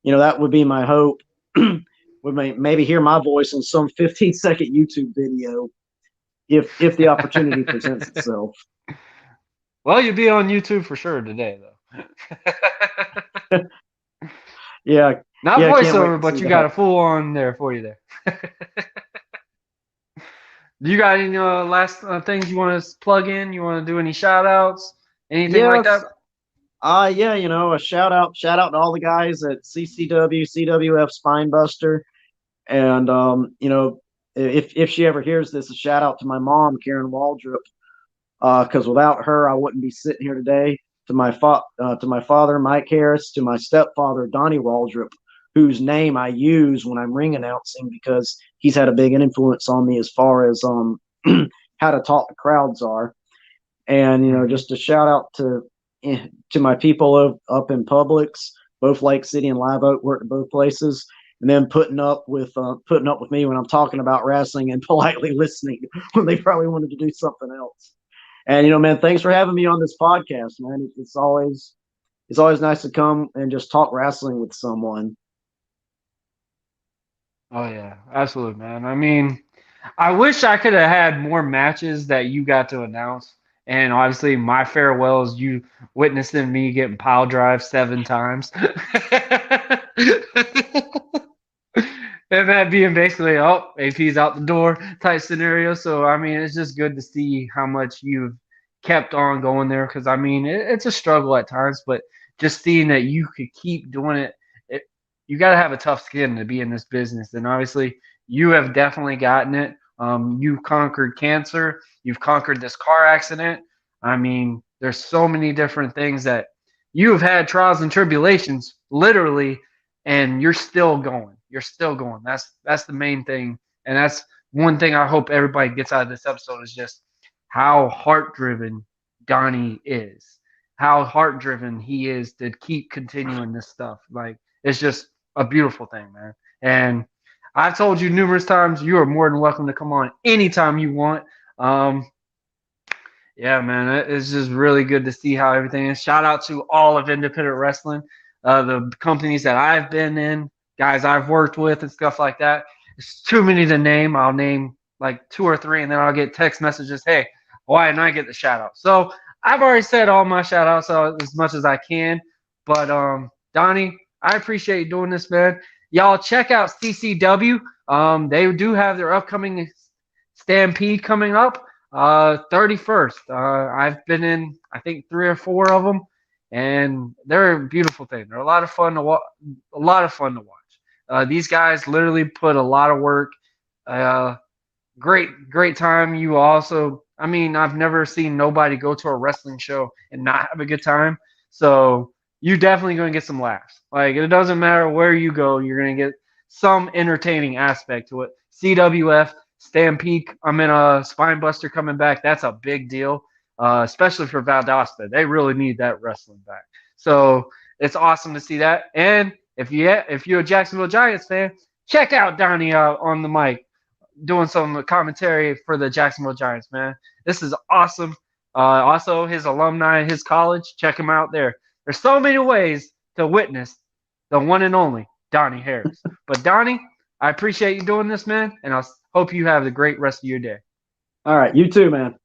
that would be my hope. Would maybe hear my voice in some 15-second YouTube video if the opportunity presents itself. well, you'll be on YouTube for sure today, though. Yeah, Not yeah, can't wait voiceover, to but see you got that. a full on there for you there. Do you got any last things you want to plug in? You want to do any shout outs? Anything like Yes, that? Yeah, a shout out to all the guys at CCW, CWF Spinebuster. And if she ever hears this, a shout out to my mom, Karen Waldrop, because without her, I wouldn't be sitting here today. To my father, Mike Harris, to my stepfather, Donnie Waldrop, whose name I use when I'm ring announcing because he's had a big influence on me as far as how to talk to crowds are. And just a shout out to my people up in Publix, both Lake City and Live Oak, worked at both places, and then putting up with me when I'm talking about wrestling and politely listening when they probably wanted to do something else. And man, thanks for having me on this podcast, man. It's always nice to come and just talk wrestling with someone. Oh yeah, absolutely, man. I mean, I wish I could have had more matches that you got to announce. And obviously, my farewell is you witnessing me getting pile drive 7 times. And that being basically, oh, AP's out the door type scenario. So, I mean, it's just good to see how much you've kept on going there. Because, I mean, it's a struggle at times, but just seeing that you could keep doing it, you got to have a tough skin to be in this business. And obviously, you have definitely gotten it. You've conquered cancer. You've conquered this car accident. I mean, there's so many different things that you have had trials and tribulations, literally, and you're still going. You're still going. That's the main thing, and that's one thing I hope everybody gets out of this episode is just how heart driven Donnie is, how heart driven he is to keep continuing this stuff. Like it's just a beautiful thing, man. And I've told you numerous times you are more than welcome to come on anytime you want. Um, yeah, man, it's just really good to see how everything is. Shout out to all of independent wrestling, the companies that I've been in, guys I've worked with, and stuff like that. It's too many to name. I'll name like 2 or 3, and then I'll get text messages. Hey, why didn't I get the shout out? So I've already said all my shout outs as much as I can. But Donnie, I appreciate you doing this, man. Y'all check out CCW. They do have their upcoming Stampede coming up. 31st. I've been in, I think 3 or 4 of them, and they're a beautiful thing. They're a lot of fun to watch. A lot of fun to watch. These guys literally put a lot of work. Uh, great time. You also, I mean, I've never seen nobody go to a wrestling show and not have a good time. So you definitely going to get some laughs. Like it doesn't matter where you go, you're going to get some entertaining aspect to it. CWF, Stampede, I'm in a Spine Buster coming back. That's a big deal, especially for Valdosta. They really need that wrestling back. So it's awesome to see that. And if you're a Jacksonville Giants fan, check out Donnie out on the mic doing some commentary for the Jacksonville Giants, man. This is awesome. Also, his alumni, his college, check him out there. There's so many ways to witness the one and only Donnie Harris. But Donnie, I appreciate you doing this, man, and I hope you have the great rest of your day. All right, you too, man.